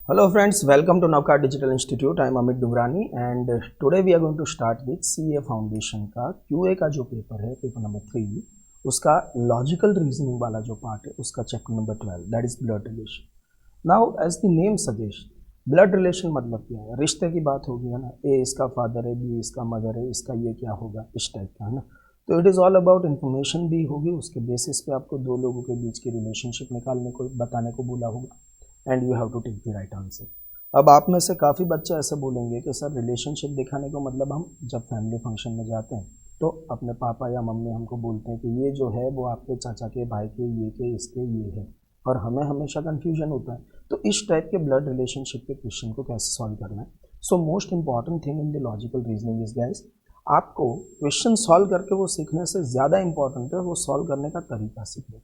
Hello friends, welcome to Navkar Digital Institute. I am Amit Dugrani and today we are going to start with CA Foundation का QA का जो paper है, paper number 3, उसका logical reasoning वाला जो part है उसका chapter number 12, that is blood relation. Now as the name suggest, blood relation मतलब क्या है? रिश्ते की बात होगी है ना, ए इसका फादर है, बी इसका मदर है, इसका ये क्या होगा, इस टाइप का है ना. तो it is all about information दी होगी, उसके बेसिस पे आपको दो लोगों के बीच की रिलेशनशिप निकालने को बताने को बोला होगा and you have to take the right answer. अब आप में से काफ़ी बच्चे ऐसे बोलेंगे कि सर रिलेशनशिप दिखाने को मतलब हम जब फैमिली फंक्शन में जाते हैं तो अपने पापा या मम्मी हमको बोलते हैं कि ये जो है वो आपके चाचा के, भाई के, ये के, इसके ये है, और हमें हमेशा कन्फ्यूजन होता है. तो इस टाइप के ब्लड रिलेशनशिप के क्वेश्चन को कैसे सॉल्व करना है? So most important thing in the logical reasoning is guys, आपको क्वेश्चन सॉल्व करके वो सीखने से ज़्यादा इंपॉर्टेंट है वो सॉल्व करने का तरीका सीखना.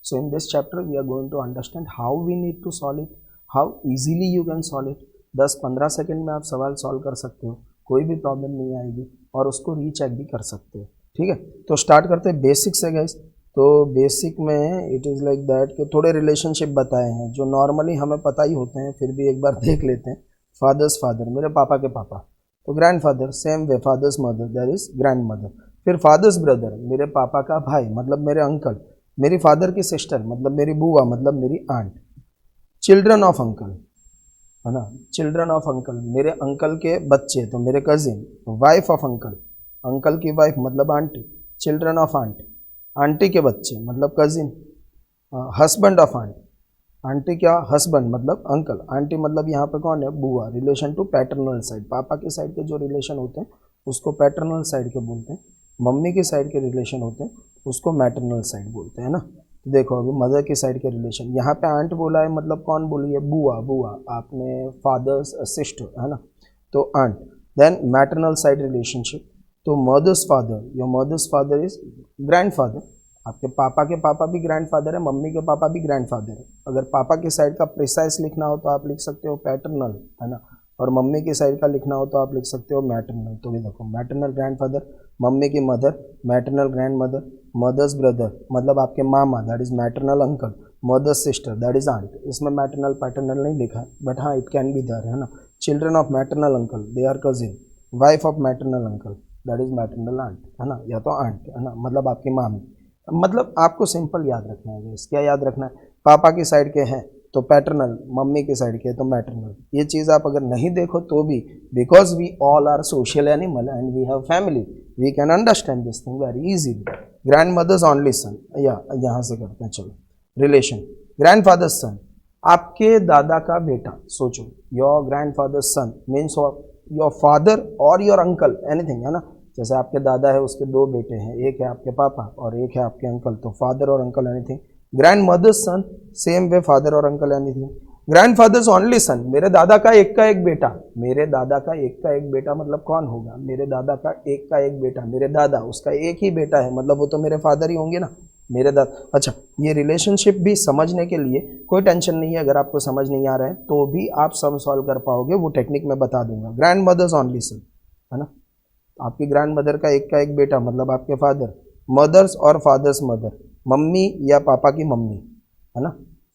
So in this chapter we are going to understand how we need to solve it, how easily you can solve it. 10-15 second में आप सवाल सॉल्व कर सकते हो, कोई भी प्रॉब्लम नहीं आएगी और उसको रीचेक भी कर सकते हो. ठीक है, तो स्टार्ट करते हैं बेसिक से गाइस. तो बेसिक में इट इज़ लाइक दैट कि थोड़े रिलेशनशिप बताए हैं जो नॉर्मली हमें पता ही होते हैं, फिर भी एक बार देख लेते हैं. फादर्स फादर, मेरे पापा के पापा, तो grandfather. Same way father's mother, that is grandmother. फिर फादर्स ब्रदर, मेरे पापा का भाई मतलब मेरे अंकल. मेरी फादर की सिस्टर मतलब मेरी बुआ मतलब मेरी आंट. चिल्ड्रन ऑफ अंकल है ना, चिल्ड्रन ऑफ अंकल, मेरे अंकल के बच्चे तो मेरे cousin. Wife of uncle, uncle की वाइफ मतलब aunty. Children of aunt, aunty के बच्चे मतलब cousin. Husband of aunt, aunty क्या हस्बैंड मतलब अंकल. आंटी मतलब यहाँ पे कौन है? बुआ. रिलेशन टू पैटर्नल साइड, पापा के साइड के जो रिलेशन होते हैं उसको पैटर्नल साइड के बोलते हैं. मम्मी के साइड के रिलेशन होते हैं उसको मैटरनल साइड बोलते हैं ना. तो देखो अभी मदर के साइड के रिलेशन, यहाँ पे आंट बोला है मतलब कौन बोली है? बुआ. बुआ आपने फादर्स सिस्टर है ना, तो aunt. Then maternal side relationship, तो mother's father, your mother's father is grandfather. आपके पापा के पापा भी ग्रैंडफादर है, मम्मी के पापा भी ग्रैंडफादर है. अगर पापा के साइड का प्रिसाइज लिखना हो तो आप लिख सकते हो पैटर्नल है ना, और मम्मी की साइड का लिखना हो तो आप लिख सकते हो मैटरनल. तो ये देखो मैटरनल ग्रैंडफादर, मम्मी की mother maternal grandmother. Mother's brother मतलब आपके मामा, that is maternal uncle. Mother's sister that is aunt. इसमें मैटरनल पैटर्नल नहीं लिखा है बट हाँ इट कैन बी देयर है ना. Children of maternal uncle, they are cousin. Wife of maternal uncle, that is maternal aunt है ना, या तो आंट है ना, मतलब आपकी मामी. मतलब आपको सिंपल याद रखना है. क्या याद रखना है? पापा की साइड के हैं तो पैटर्नल, मम्मी के साइड के तो मैटरनल. ये चीज़ आप अगर नहीं देखो तो भी, because we all are social animal and we have family, we can understand this thing very easily. Grandmother's only son, या यहाँ से करते हैं चलो. रिलेशन ग्रैंड फादर्स सन, आपके दादा का बेटा. सोचो your grandfather's son means your father और योर अंकल एनीथिंग है ना. जैसे आपके दादा है उसके दो बेटे हैं, एक है आपके पापा और एक है आपके अंकल, तो फादर और अंकल एनीथिंग. ग्रैंड मदर्स सन, सेम वे फादर और uncle anything. Grand fathers only son, मेरे दादा का एक बेटा. मेरे दादा का एक बेटा मतलब कौन होगा? मेरे दादा का एक बेटा, मेरे दादा उसका एक ही बेटा है मतलब वो तो मेरे फादर ही होंगे ना, मेरे दादा. अच्छा, ये रिलेशनशिप भी समझने के लिए कोई टेंशन नहीं है. अगर आपको समझ नहीं आ रहा है तो भी आप सम सॉल्व कर पाओगे, वो टेक्निक मैं बता दूंगा. ग्रैंड मदर्स ओनली सन है ना, आपकी ग्रैंड मदर का एक बेटा मतलब आपके फादर. मदर्स और फादर्स मदर, मम्मी या पापा की मम्मी है ना,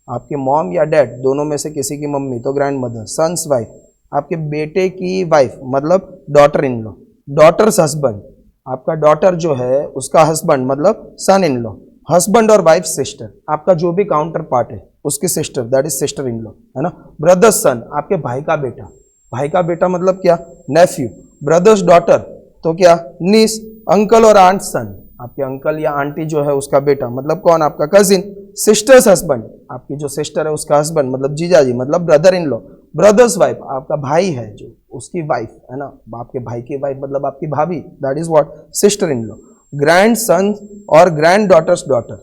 आपके मॉम या डैड दोनों में से किसी की मम्मी तो ग्रैंड मदर. सन्स वाइफ, आपके बेटे की वाइफ मतलब daughter in law. Daughter's husband, आपका डॉटर जो है उसका हस्बैंड मतलब सन इन लॉ. हस्बैंड और वाइफ सिस्टर, आपका जो भी काउंटर पार्ट है उसकी sister, that is sister in law है ना. ब्रदर्स सन, आपके भाई का बेटा. भाई का बेटा मतलब क्या? नेफ्यू. ब्रदर्स डॉटर तो क्या? नीस. अंकल और आंट सन, आपके अंकल या आंटी जो है उसका बेटा मतलब कौन? आपका कजिन. सिस्टर्स हस्बैंड, आपकी जो सिस्टर है उसका हस्बैंड मतलब जीजा जी मतलब brother in law. Brother's wife, आपका भाई है जो उसकी वाइफ है ना, आपके भाई की वाइफ मतलब आपकी भाभी, that is what? Sister in law. Grandson और granddaughter's daughter,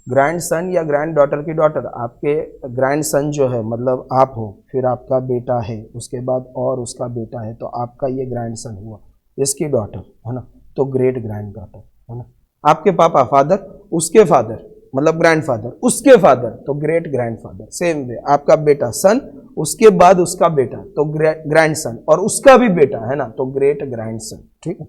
grandson या ग्रैंड डॉटर की डॉटर. आपके ग्रैंड सन जो है मतलब आप हो, फिर आपका बेटा है, उसके बाद और उसका बेटा है, तो आपका ये ग्रैंड सन हुआ, इसकी डॉटर है ना, तो ग्रेट ग्रैंड डॉटर है ना. आपके पापा फादर, उसके फादर मतलब ग्रैंडफादर, उसके फादर तो ग्रेट ग्रैंडफादर. सेम वे आपका बेटा सन, उसके बाद उसका बेटा तो ग्रैंड सन, और उसका भी बेटा है ना तो ग्रेट ग्रैंड सन. ठीक है,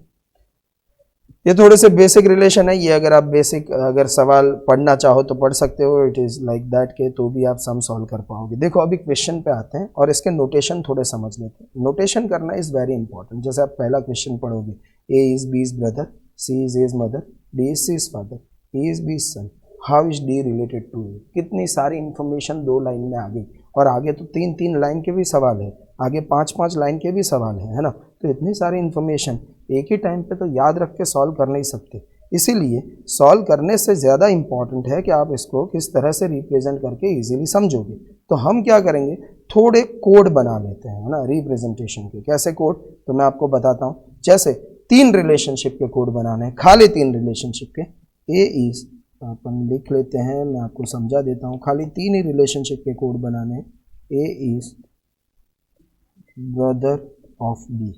ये थोड़े से बेसिक रिलेशन है, ये अगर आप बेसिक अगर सवाल पढ़ना चाहो तो पढ़ सकते हो, इट इज़ लाइक दैट के तो भी आप सम सॉल्व कर पाओगे। देखो अभी क्वेश्चन पे आते हैं और इसके नोटेशन थोड़े समझ लेते हैं। नोटेशन करना इज़ वेरी इंपॉर्टेंट। जैसे आप पहला क्वेश्चन पढ़ोगे, A is B is brother, C is his mother, D is C is father, E is B is son, how is D related to A. कितनी सारी इन्फॉर्मेशन 2 लाइन में आ गई, और आगे तो 3-3 लाइन के भी सवाल है, आगे 5-5 लाइन के भी सवाल है ना। तो इतनी सारी इन्फॉर्मेशन एक ही टाइम पे तो याद रख के सॉल्व कर नहीं सकते, इसीलिए सॉल्व करने से ज़्यादा इम्पॉर्टेंट है कि आप इसको किस तरह से रिप्रेजेंट करके इजीली समझोगे। तो हम क्या करेंगे, थोड़े कोड बना लेते हैं, है ना, रिप्रेजेंटेशन के। कैसे कोड, तो मैं आपको बताता हूँ। जैसे 3 रिलेशनशिप के कोड बनाने हैं, खाली 3 रिलेशनशिप के। ए इज़, अपन लिख लेते हैं, मैं आपको समझा देता हूँ, खाली 3 ही रिलेशनशिप के कोड बनाने हैं। A is brother of B,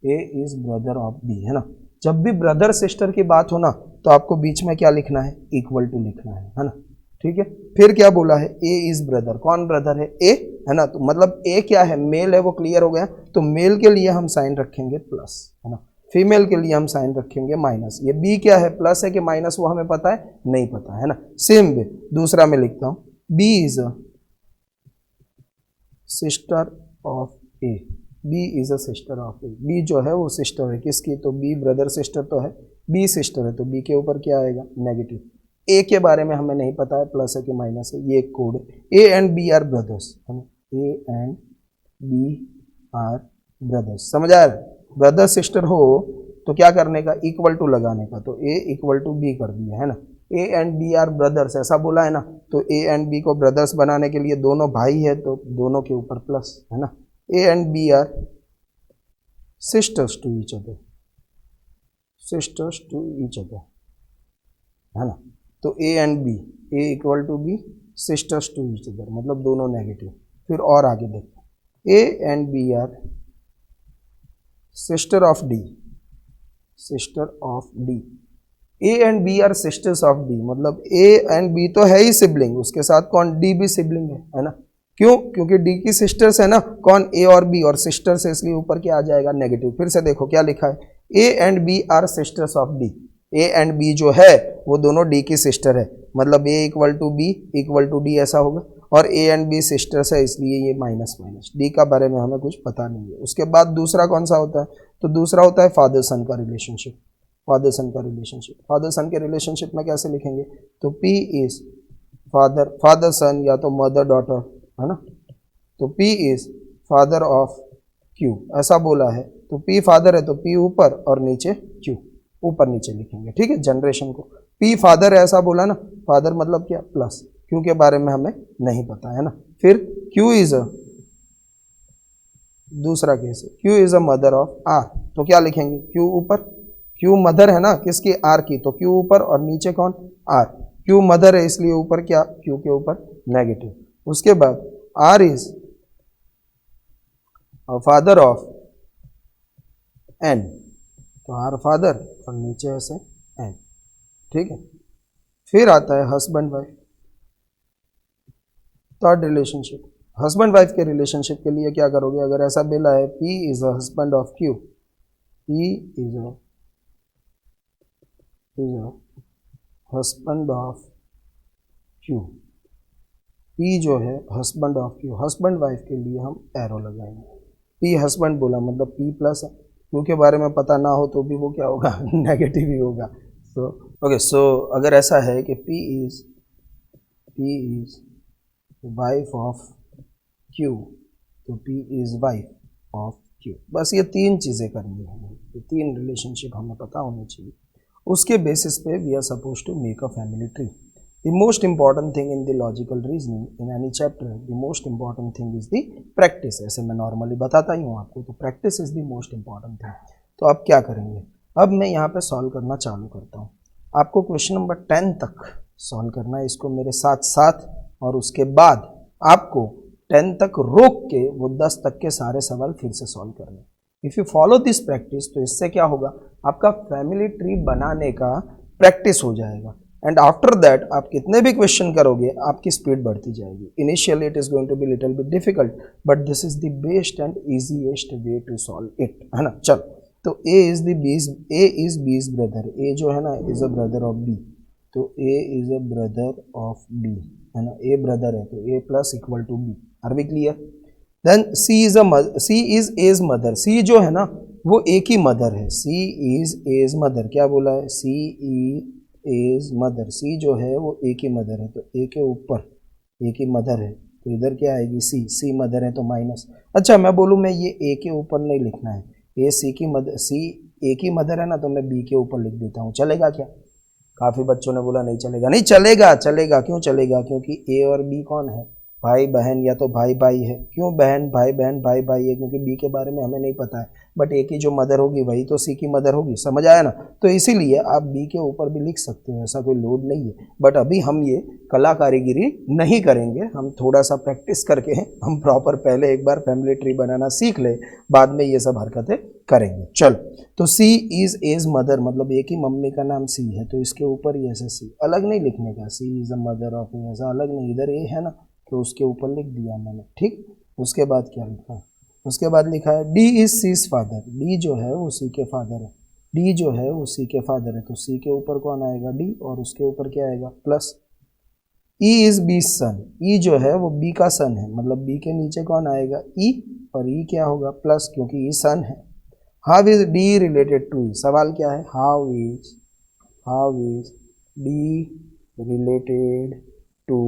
A is brother of B, है ना। जब भी ब्रदर सिस्टर की बात हो ना, तो आपको बीच में क्या लिखना है, इक्वल टू लिखना है ना, ठीक है। फिर क्या बोला है, ए इज ब्रदर, कौन ब्रदर है, ए, है ना। तो मतलब ए क्या है, मेल है, वो क्लियर हो गया। तो मेल के लिए हम साइन रखेंगे प्लस, है ना, फीमेल के लिए हम साइन रखेंगे माइनस। ये बी क्या है, प्लस है कि माइनस, वो हमें पता है, नहीं पता, है ना। सेम वे दूसरा में लिखता हूँ, B is a sister of A, B is a sister of A. B जो है वो सिस्टर है किसकी, तो बी ब्रदर सिस्टर तो है, बी सिस्टर है, तो बी के ऊपर क्या आएगा, नेगेटिव। ए के बारे में हमें नहीं पता है, प्लस है कि माइनस है, ये एक कोड है। A and B are brothers, है ना, A and B are brothers, समझ आ रहा है। ब्रदर सिस्टर हो तो क्या करने का, इक्वल टू लगाने का। तो ए इक्वल टू बी कर दिया, है ना। A and B are brothers ऐसा बोला है ना, तो ए एंड बी को ब्रदर्स बनाने के लिए दोनों भाई है, तो दोनों के ऊपर प्लस, है ना। A and B are sisters to each other, sisters to each other, है ना। तो A and B, A equal to B, sisters to each other, मतलब दोनों नेगेटिव। फिर और आगे देखो, A and B are sister of D, sister of D, A and B are sisters of D, मतलब A and B तो है ही sibling, उसके साथ कौन, D भी सिबलिंग है ना। क्यों, क्योंकि डी की सिस्टर्स है ना, कौन, ए और बी, और सिस्टर्स है इसलिए ऊपर क्या आ जाएगा, नेगेटिव। फिर से देखो क्या लिखा है, A and B are sisters of D. A and B जो है वो दोनों डी की सिस्टर है, मतलब A equal to B equal to D ऐसा होगा। और ए एंड बी सिस्टर्स है इसलिए ये माइनस माइनस, डी का बारे में हमें कुछ पता नहीं है। उसके बाद दूसरा कौन सा होता है, तो दूसरा होता है फादर सन का रिलेशनशिप। फादर सन का रिलेशनशिप, फादर सन के रिलेशनशिप में कैसे लिखेंगे, तो पी इज फादर, फादर सन या तो मदर डॉटर, है ना। तो P is father of Q ऐसा बोला है, तो P फादर है तो P ऊपर और नीचे Q, ऊपर नीचे लिखेंगे, ठीक है। जनरेशन को P फादर है ऐसा बोला ना, फादर मतलब क्या, प्लस, Q के बारे में हमें नहीं पता, है ना। फिर Q इज अ, दूसरा केस है, Q is a mother of R, तो क्या लिखेंगे, Q ऊपर, Q मदर है ना किसकी, R की, तो Q ऊपर और नीचे कौन, R। Q मदर है इसलिए ऊपर क्या, Q के ऊपर नेगेटिव। उसके बाद R is father of N, तो R फादर और नीचे ऐसे N, ठीक है। फिर आता है husband wife, third relationship. Husband wife के रिलेशनशिप के लिए क्या करोगे, अगर ऐसा बोला है P is a husband of Q, P is a husband of Q, P जो है husband of Q, husband wife के लिए हम एरो लगाएंगे। P हस्बैंड बोला मतलब P प्लस है, Q के बारे में पता ना हो तो भी वो क्या होगा, नेगेटिव ही होगा। सो ओके, सो अगर ऐसा है कि P is wife of Q, तो P is wife of Q। बस ये 3 चीज़ें करनी है, ये 3 रिलेशनशिप हमें पता होनी चाहिए। उसके बेसिस पे we are suppose to make a family tree. The most important thing in the logical reasoning in any chapter, the most important thing is the practice। ऐसे मैं नॉर्मली बताता ही हूँ आपको, तो practice is the most important thing। तो अब क्या करेंगे, अब मैं यहाँ पे सॉल्व करना चालू करता हूँ। आपको क्वेश्चन नंबर 10 तक सॉल्व करना है, इसको मेरे साथ साथ, और उसके बाद आपको 10 तक रोक के वो 10 तक के सारे सवाल फिर से सॉल्व करने। If you follow this practice, तो इससे क्या होगा, आपका फैमिली ट्री बनाने का प्रैक्टिस हो जाएगा। एंड आफ्टर दैट आप कितने भी क्वेश्चन करोगे आपकी स्पीड बढ़ती जाएगी। Initially it is going to be little bit difficult, but this is the best and easiest way to solve it, है ना। चलो तो ए इज बीज ब्रदर, ए जो है ना is a brother of B, तो A is a brother of B, है ना, ए ब्रदर है तो A plus equal to B. Are we clear? Then C is as mother, C जो है ना वो ए की मदर है, सी इज एज मदर, क्या बोला है, सी एज मदर, सी जो है वो ए की मदर है, तो ए के ऊपर ए की मदर है तो इधर क्या आएगी सी मदर है तो माइनस। अच्छा मैं बोलूँ मैं ये ए के ऊपर नहीं लिखना है, ए सी ए की मदर है ना, तो मैं बी के ऊपर लिख देता हूँ, चलेगा क्या? काफ़ी बच्चों ने बोला नहीं चलेगा, नहीं चलेगा, चलेगा। क्यों चलेगा? क्योंकि ए और बी कौन है, भाई बहन या तो भाई भाई है। क्यों बहन भाई भाई है? क्योंकि बी के बारे में हमें नहीं पता है, बट ए की जो मदर होगी वही तो सी की मदर होगी, समझ आया ना? तो इसीलिए आप बी के ऊपर भी लिख सकते हो, ऐसा कोई लोड नहीं है। बट अभी हम ये कला कारीगिरी नहीं करेंगे, हम थोड़ा सा प्रैक्टिस करके हम प्रॉपर पहले एक बार फैमिली ट्री बनाना सीख ले, बाद में ये सब हरकतें करेंगे। चलो, तो सी इज एज मदर मतलब ए की मम्मी का नाम सी है, तो इसके ऊपर ही ऐसे सी अलग नहीं लिखने का, सी इज अ मदर ऑफ ए, ऐसा अलग नहीं, इधर ए है ना तो उसके ऊपर लिख दिया मैंने, ठीक। उसके बाद क्या लिखा? उसके बाद लिखा है D is C's father, D जो है वो सी के फादर है, डी जो है वो सी के फादर है, तो सी के ऊपर कौन आएगा, डी, और उसके ऊपर क्या आएगा, plus. E is B son, E जो है वो बी का सन है, मतलब बी के नीचे कौन आएगा, ई, और ई क्या होगा, प्लस, क्योंकि ई सन है। How is D related to, सवाल क्या है, how is D related to,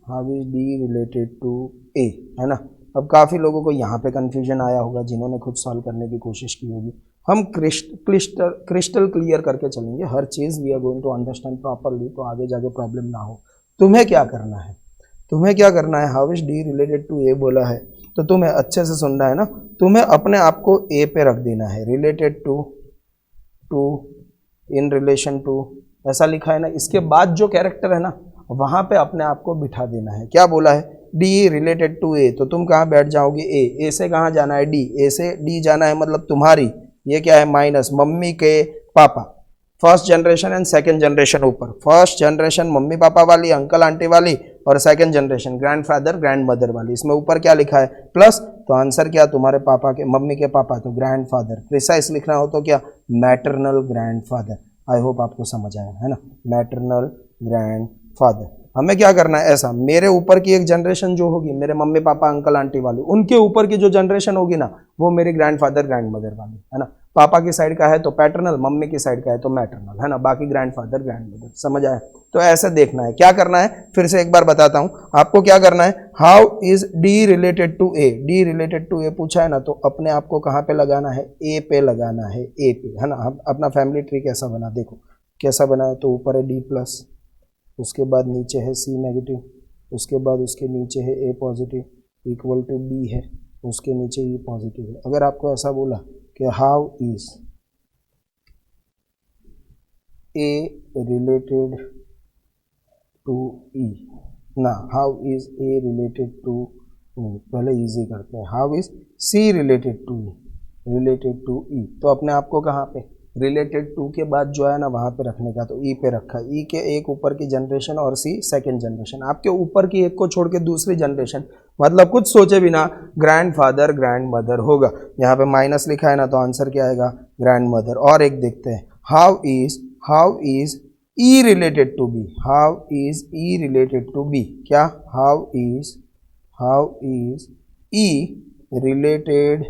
how is D related to A, है ना। अब काफ़ी लोगों को यहाँ पे कन्फ्यूजन आया होगा जिन्होंने खुद सॉल्व करने की कोशिश की होगी। हम क्रिस्टल क्लियर करके चलेंगे, हर चीज़ we are going to understand properly, तो आगे जाके प्रॉब्लम ना हो। तुम्हें क्या करना है, how is D related to A बोला है, तो तुम्हें अच्छे से सुनना है ना, तुम्हें अपने आप को ए पे रख देना है, related to, in relation to, ऐसा लिखा है ना। इसके बाद जो कैरेक्टर है ना वहाँ पे अपने आप को बिठा देना है। क्या बोला है, डी रिलेटेड टू ए, तो तुम कहाँ बैठ जाओगे, ए से कहाँ जाना है, डी, ए से डी जाना है, मतलब तुम्हारी, ये क्या है माइनस, मम्मी के पापा, first generation and second generation ऊपर, फर्स्ट जनरेशन मम्मी पापा वाली, अंकल आंटी वाली, और second generation grandfather grand mother वाली। इसमें ऊपर क्या लिखा है, प्लस, तो आंसर क्या, तुम्हारे पापा के, मम्मी के पापा तो ग्रैंडफादर, प्रिसाइज लिखना हो तो क्या, मैटरनल ग्रैंडफादर। आई होप आपको समझ आया है ना, मैटरनल ग्रैंडफादर। हमें क्या करना है, ऐसा मेरे ऊपर की एक जनरेशन जो होगी, मेरे मम्मी पापा अंकल आंटी वाली, उनके ऊपर की जो जनरेशन होगी ना वो मेरी ग्रैंडफादर ग्रैंड मदर वाली, है ना। पापा की साइड का है तो पैटर्नल, मम्मी की साइड का है तो मैटरनल, है ना, बाकी ग्रैंडफादर ग्रैंड मदर, समझ आया? तो ऐसे देखना है। क्या करना है, फिर से एक बार बताता हूं आपको क्या करना है, how is D related to A, D related to A पूछा है ना, तो अपने आप को कहाँ पे लगाना है, ए पे लगाना है, ए पे, है ना। हम अपना फैमिली ट्री कैसा बना, देखो कैसा बना है, तो ऊपर है डी प्लस, उसके बाद नीचे है सी नेगेटिव, उसके बाद उसके नीचे है ए पॉजिटिव, इक्वल टू बी है, उसके नीचे ई पॉजिटिव है। अगर आपको ऐसा बोला कि how is A related to E, ना how is A related to, पहले इजी करते हैं, how is C related to E, तो अपने आप को कहाँ पे, रिलेटेड टू के बाद जो है ना वहाँ पे रखने का, तो ई पे रखा, ई के एक ऊपर की जनरेशन और सी सेकंड जनरेशन, आपके ऊपर की एक को छोड़ के दूसरी जनरेशन, मतलब कुछ सोचे बिना ग्रैंडफादर ग्रैंड मदर होगा। यहाँ पे माइनस लिखा है ना, तो आंसर क्या आएगा, ग्रैंड मदर। और एक देखते हैं, how is E related to B, how is E related to B, क्या, how is E related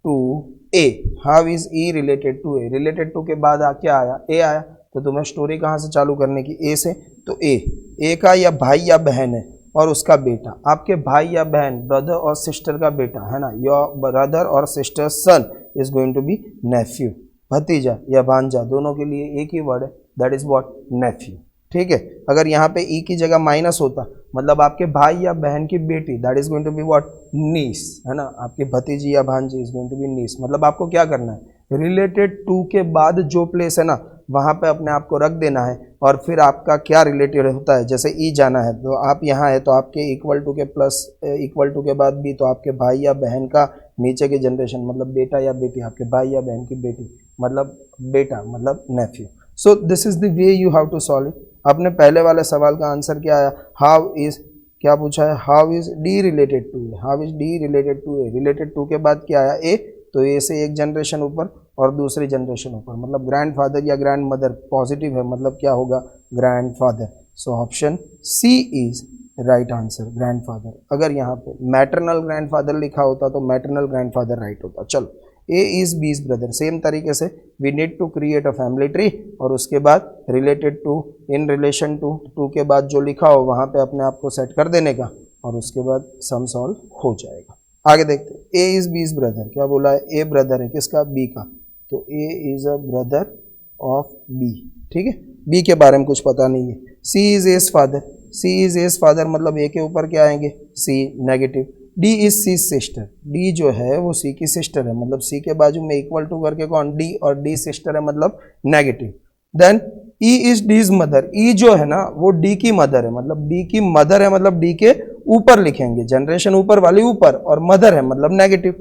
to A, how is E related to A, related to के बाद क्या आया, ए आया, तो तुम्हें स्टोरी कहाँ से चालू करने की, ए से, तो ए का या भाई या बहन है और उसका बेटा, आपके भाई या बहन, ब्रदर और सिस्टर का बेटा, है ना, योर ब्रदर और sister son is going to be nephew, भतीजा या भांजा, दोनों के लिए एक ही वर्ड है, दैट इज व्हाट, नेफ्यू, ठीक है। अगर यहाँ पे ई की जगह माइनस होता, मतलब आपके भाई या बहन की बेटी, that is going to be what, niece, है ना, आपकी भतीजी या भांजी is going to be niece. मतलब आपको क्या करना है, रिलेटेड टू के बाद जो प्लेस है ना वहाँ पे अपने आप को रख देना है, और फिर आपका क्या रिलेटेड होता है, जैसे ई जाना है तो आप यहाँ है तो आपके इक्वल टू के प्लस इक्वल टू के बाद भी, तो आपके भाई या बहन का नीचे की जनरेशन, मतलब बेटा या बेटी, आपके भाई या बहन की बेटी, मतलब बेटा, मतलब nephew. So this is the way you have to solve it. आपने पहले वाले सवाल का आंसर क्या आया, हाउ इज, क्या पूछा है, how is D related to A, how is D related to A, related to के बाद क्या आया, ए, तो ए से एक जनरेशन ऊपर, और दूसरी जनरेशन ऊपर, मतलब ग्रैंडफादर या ग्रैंड मदर पॉजिटिव है, मतलब क्या होगा, grandfather. So option C is right answer, grandfather. अगर यहाँ पे मैटरनल ग्रैंडफादर लिखा होता तो मैटरनल ग्रैंडफादर राइट होता। चलो, A is B's brother, same तरीके से we need to create a family tree, और उसके बाद related to, in relation to के बाद जो लिखा हो वहाँ पे अपने आप को सेट कर देने का, और उसके बाद सम सॉल्व हो जाएगा। आगे देखते हैं, ए इज बीज ब्रदर, क्या बोला है, ए ब्रदर है किसका, बी का, तो A is a brother of B, ठीक है, बी के बारे में कुछ पता नहीं है। C is his father, C is his father मतलब ए के ऊपर क्या आएंगे, C negative. D is C sister, D जो है वो सी की सिस्टर है, मतलब सी के बाजू में इक्वल टू करके कौन, डी, और डी सिस्टर है मतलब negative. Then E is D's mother, E जो है ना वो डी की मदर है, मतलब डी की मदर है, मतलब डी के ऊपर लिखेंगे, जनरेशन ऊपर वाली ऊपर, और मदर है मतलब negative.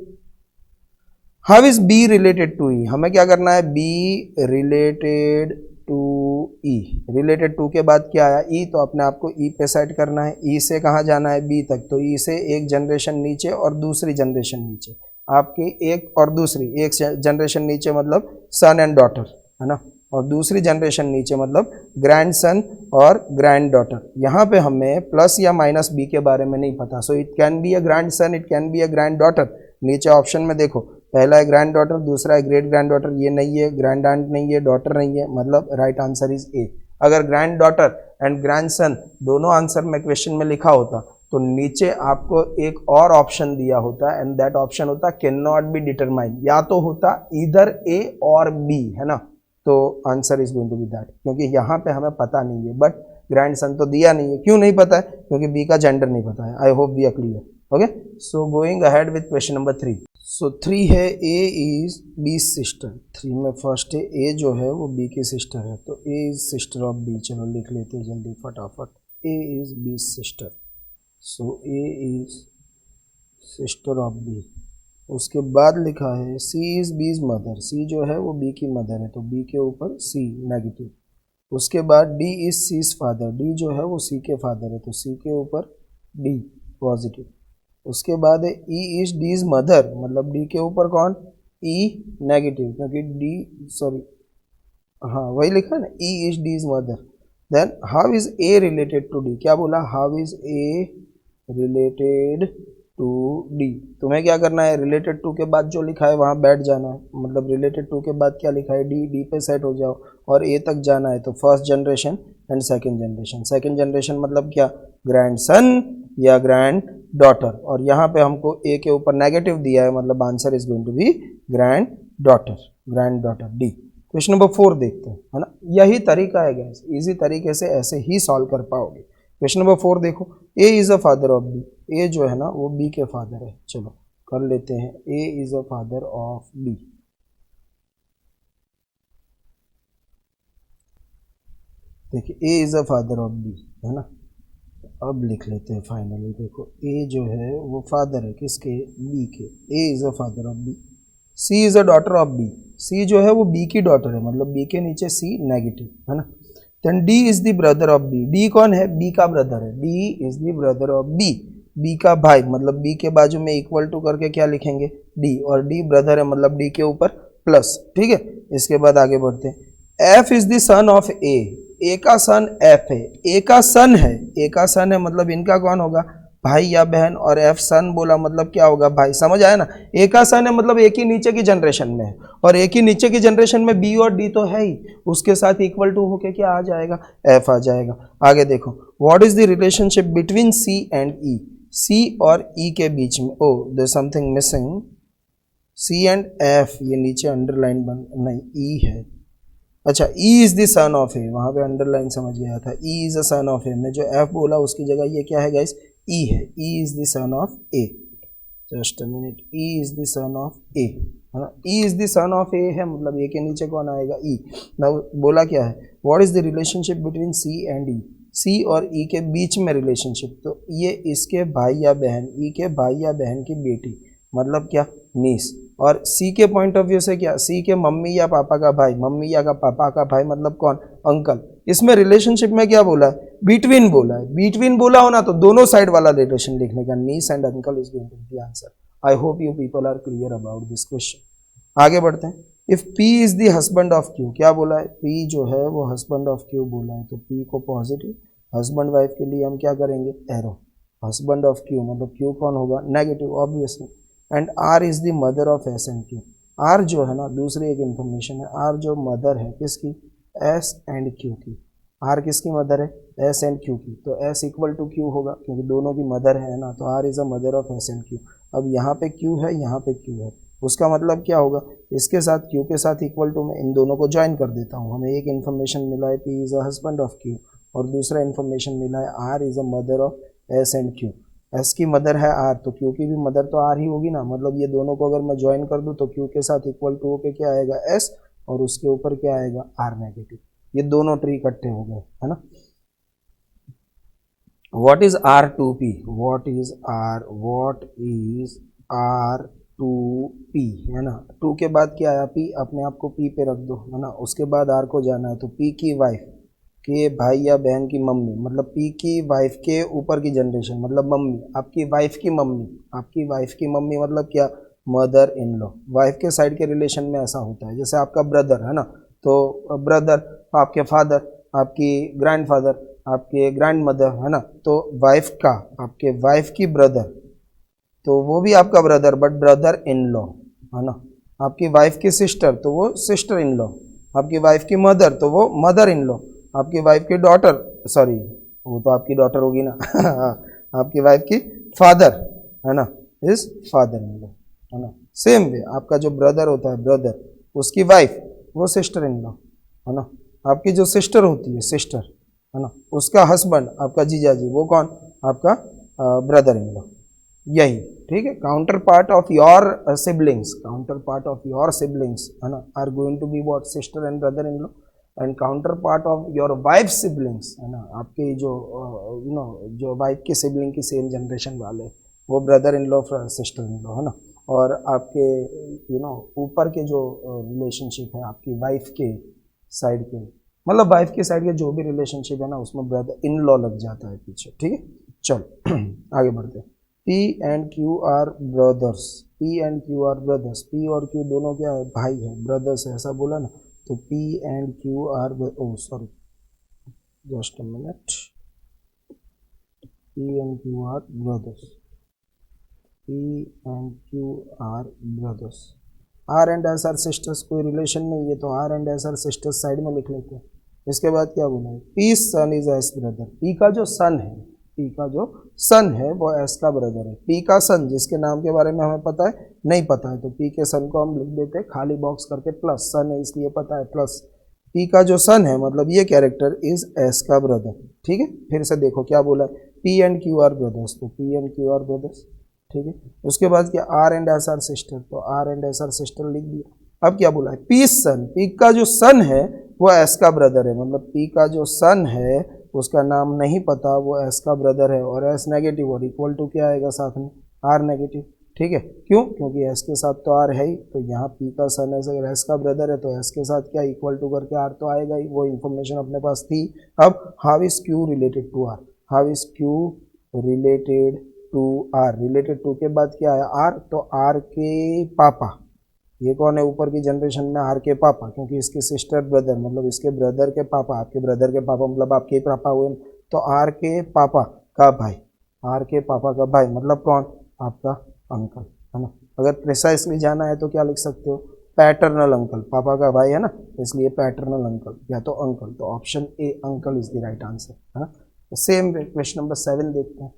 How is B related to E, हमें क्या करना है, B related to E, related to के बाद क्या आया, ई, तो अपने आप को ई पे सेट करना है। ई से कहाँ जाना है, बी तक, तो ई से एक जनरेशन नीचे और दूसरी जनरेशन नीचे, आपकी एक और दूसरी, एक जनरेशन नीचे मतलब सन एंड डॉटर है ना, और दूसरी जनरेशन नीचे मतलब ग्रैंड सन और ग्रैंड डॉटर। यहाँ पे हमें प्लस या माइनस बी के बारे में नहीं पता, so it can be a grand son, it can be a grand daughter. नीचे ऑप्शन में देखो, पहला है ग्रैंड डॉटर, दूसरा है ग्रेट ग्रैंड डॉटर, ये नहीं है, ग्रैंड आंट नहीं है, डॉटर नहीं है, मतलब राइट आंसर इज ए। अगर granddaughter and grandson दोनों आंसर में क्वेश्चन में लिखा होता तो नीचे आपको एक और ऑप्शन दिया होता, एंड दैट ऑप्शन होता कैन नॉट बी डिटरमाइन, या तो होता इधर ए और बी, है ना, तो answer is going to be that, क्योंकि यहाँ पे हमें पता नहीं है, बट ग्रैंड सन तो दिया नहीं है। क्यों नहीं पता है, क्योंकि बी का जेंडर नहीं पता है। I hope we are clear, okay. So going ahead with question number 3। सो 3 है, ए इज बी सिस्टर, 3 में फर्स्ट है ए जो है वो बी की सिस्टर है, तो A is sister of B, चलो लिख लेते हैं जल्दी फटाफट, A is B sister, so A is sister of B. उसके बाद लिखा है सी इज बीज मदर, सी जो है वो बी की मदर है, तो बी के ऊपर सी नेगेटिव। उसके बाद D is C's father, D जो है वो सी के फादर है, तो सी के ऊपर डी पॉजिटिव। उसके बाद है ई इज डीज मदर, मतलब डी के ऊपर कौन, ई नेगेटिव, क्योंकि डी सॉरी हाँ वही लिखा है ना, E is D's mother. Then how is A related to D, क्या बोला, how is A related to D. तुम्हें क्या करना है, रिलेटेड टू के बाद जो लिखा है वहाँ बैठ जाना है, मतलब रिलेटेड टू के बाद क्या लिखा है, डी, डी पे सेट हो जाओ, और ए तक जाना है, तो first generation and second generation. Second generation मतलब क्या, ग्रैंड सन या ग्रैंड डॉटर, और यहाँ पे हमको ए के ऊपर नेगेटिव दिया है, मतलब answer is going to be granddaughter, granddaughter D. Question number 4 देखते हैं, है ना, यही तरीका है गैस, इजी तरीके से ऐसे ही सॉल्व कर पाओगे। क्वेश्चन नंबर 4 देखो, A is a father of B, A जो है ना वो बी के फादर है, चलो कर लेते हैं, A is a father of B. देखिए A is a father of B, है ना, अब लिख लेते हैं फाइनली। देखो ए जो है वो फादर है किसके, बी के, A is a father of B. C is a daughter of B, C जो है वो बी की डॉटर है, मतलब बी के नीचे सी नेगेटिव, है ना। Then D is the brother of B, D कौन है, बी का ब्रदर है, D is the brother of B, B का भाई, मतलब बी के बाजू में इक्वल टू करके क्या लिखेंगे, डी, और डी ब्रदर है मतलब डी के ऊपर प्लस, ठीक है। इसके बाद आगे बढ़ते हैं, F is the son of A, A का सन एफ है, ए का सन है, ए का सन है मतलब इनका कौन होगा, भाई या बहन, और एफ सन बोला मतलब क्या होगा, भाई, समझ आया ना। ए का सन है मतलब एक ही नीचे की जनरेशन में है, और एक ही नीचे की जनरेशन में बी और डी तो है ही, उसके साथ इक्वल टू होके क्या आ जाएगा, एफ आ जाएगा। आगे देखो, what is the relationship between C and E, C और ई के बीच में, oh there something missing, C and F, ये नीचे अंडरलाइन बन नहीं, ई है, अच्छा, E is the son of A, वहाँ पे अंडरलाइन समझ गया था, E is the son of A, मैं जो एफ बोला उसकी जगह ये क्या है गाइस, ई है, E is the son of A, just a minute, E is the son of A, है ना, E is the son of A है, मतलब ए के नीचे कौन आएगा, ई। नाउ बोला क्या है, what is the relationship between C and E, C और ई के बीच में रिलेशनशिप, तो ये इसके भाई या बहन, ई के भाई या बहन की बेटी, मतलब क्या, नीस। और सी के पॉइंट ऑफ व्यू से क्या, सी के मम्मी या पापा का भाई, मम्मी या का पापा का भाई मतलब कौन, अंकल। इसमें रिलेशनशिप में क्या बोला है, बिटवीन बोला है, बिटवीन बोला हो ना तो दोनों साइड वाला रिलेशन लिखने का, niece and uncle is going to be answer. I hope you people are clear about this question. आगे बढ़ते हैं, if P is the husband of Q, क्या बोला है, P जो है वो हस्बैंड ऑफ Q बोला है, तो P को पॉजिटिव, हस्बैंड वाइफ के लिए हम क्या करेंगे, एरो, हस्बैंड ऑफ Q मतलब Q कौन होगा, negative obviously, and R is the mother of S and Q, R जो है ना, दूसरी एक इंफॉर्मेशन है, R जो मदर है किसकी, S एंड Q की, R किसकी मदर है, S एंड Q की, तो S इक्वल टू Q होगा क्योंकि दोनों की मदर है ना, तो R is a mother of S and Q। अब यहाँ पे Q है, यहाँ पे Q है, उसका मतलब क्या होगा, इसके साथ Q के साथ इक्वल टू मैं इन दोनों को ज्वाइन कर देता हूँ, हमें एक इन्फॉर्मेशन मिला है P is a husband of Q, और दूसरा इन्फॉर्मेशन मिला है R is a mother of S and Q। S की मदर है R, तो Q की भी मदर तो R ही होगी ना, मतलब ये दोनों को अगर मैं ज्वाइन कर दूँ तो Q के साथ इक्वल टू होके क्या आएगा, S, और उसके ऊपर क्या आएगा, R नेगेटिव, ये दोनों ट्री इकट्ठे हो गए, है ना। What is R2P? What is R2P, है ना, 2 के बाद क्या आया, P, अपने आप को P पे रख दो, है ना, उसके बाद R को जाना है, तो P की वाइफ के भाई या बहन की मम्मी, मतलब P की वाइफ के ऊपर की जनरेशन, मतलब मम्मी, आपकी वाइफ की मम्मी, आपकी वाइफ की मम्मी मतलब क्या, मदर इन लॉ, वाइफ के साइड के रिलेशन में ऐसा होता है, जैसे आपका ब्रदर है ना, तो ब्रदर, आपके फादर, आपकी ग्रैंडफादर, आपके ग्रैंड मदर, है ना, तो वाइफ का, आपके वाइफ की ब्रदर, तो वो भी आपका brother but brother in law, है ना, आपकी वाइफ की सिस्टर तो वो सिस्टर इन लॉ, आपकी वाइफ की मदर तो वो मदर इन लॉ, आपकी वाइफ की डॉटर, सॉरी वो तो आपकी डॉटर होगी ना आपकी वाइफ की फादर, है ना, इज फादर इन लॉ, है ना। सेम वे आपका जो ब्रदर होता है, ब्रदर, उसकी वाइफ वो सिस्टर इन लॉ, है ना, आपकी जो सिस्टर होती है, सिस्टर, है ना, उसका हस्बैंड आपका जीजा जी, वो कौन, आपका ब्रदर इन लॉ, यही, ठीक है। Counterpart of your siblings, counterpart of your siblings, है ना, are going to be what, sister and brother in law, and counterpart of your wife siblings, है ना, आपके जो जो वाइफ के सिबलिंग की सेम जनरेशन वाले, वो brother in law, sister in law, है ना, और आपके ऊपर के जो रिलेशनशिप है आपकी वाइफ के साइड के, मतलब वाइफ के साइड के जो भी रिलेशनशिप है ना, उसमें ब्रदर इन लॉ लग जाता है पीछे, ठीक है। चलो आगे बढ़ते हैं। P and Q are brothers, P and Q are brothers, P और Q दोनों क्या है, भाई है, ब्रदर्स है, ऐसा बोला ना, तो P and Q are, oh sorry just a minute, P and Q are brothers, P and Q are brothers, R and S are sisters, कोई रिलेशन नहीं है, तो R and S are sisters side में लिख लेते हैं। इसके बाद क्या बोला है, P son is S brother, P का जो सन है, P का जो सन है वो S का ब्रदर है, P का सन जिसके नाम के बारे में हमें पता है, नहीं पता है, तो P के सन को हम लिख देते हैं खाली बॉक्स करके प्लस, सन है इसलिए पता है प्लस, P का जो सन है मतलब ये कैरेक्टर इज S का ब्रदर, ठीक है। फिर से देखो क्या बोला है, P and Q are brothers, तो P and Q are brothers, ठीक है। उसके बाद क्या, R and S are sister, तो R and S are sister लिख दिया। अब क्या बोला है, P सन, P का जो सन है वो S का ब्रदर है, मतलब P का जो सन है उसका नाम नहीं पता, वो S का ब्रदर है, और S नेगेटिव और इक्वल टू क्या आएगा साथ में, R नेगेटिव, ठीक है। क्यों, क्योंकि S के साथ तो R है ही, तो यहाँ P का सन है, अगर S का ब्रदर है तो S के साथ क्या इक्वल टू करके R तो आएगा ही, वो इन्फॉर्मेशन अपने पास थी। अब how is Q related to R, how is Q related to R, related to के बाद क्या है R, तो R के पापा, ये कौन है ऊपर की जनरेशन में, R के पापा, क्योंकि इसके सिस्टर ब्रदर मतलब इसके ब्रदर के पापा, आपके ब्रदर के पापा मतलब आपके पापा हुए, तो R के पापा का भाई, R के पापा का भाई मतलब कौन, आपका अंकल, है ना। अगर प्रिसाइसली जाना है तो क्या लिख सकते हो, पैटर्नल अंकल, पापा का भाई है ना, इसलिए पैटर्नल अंकल या तो अंकल, तो option A uncle is the right answer, है ना। सेम क्वेश्चन नंबर 7 देखते हैं।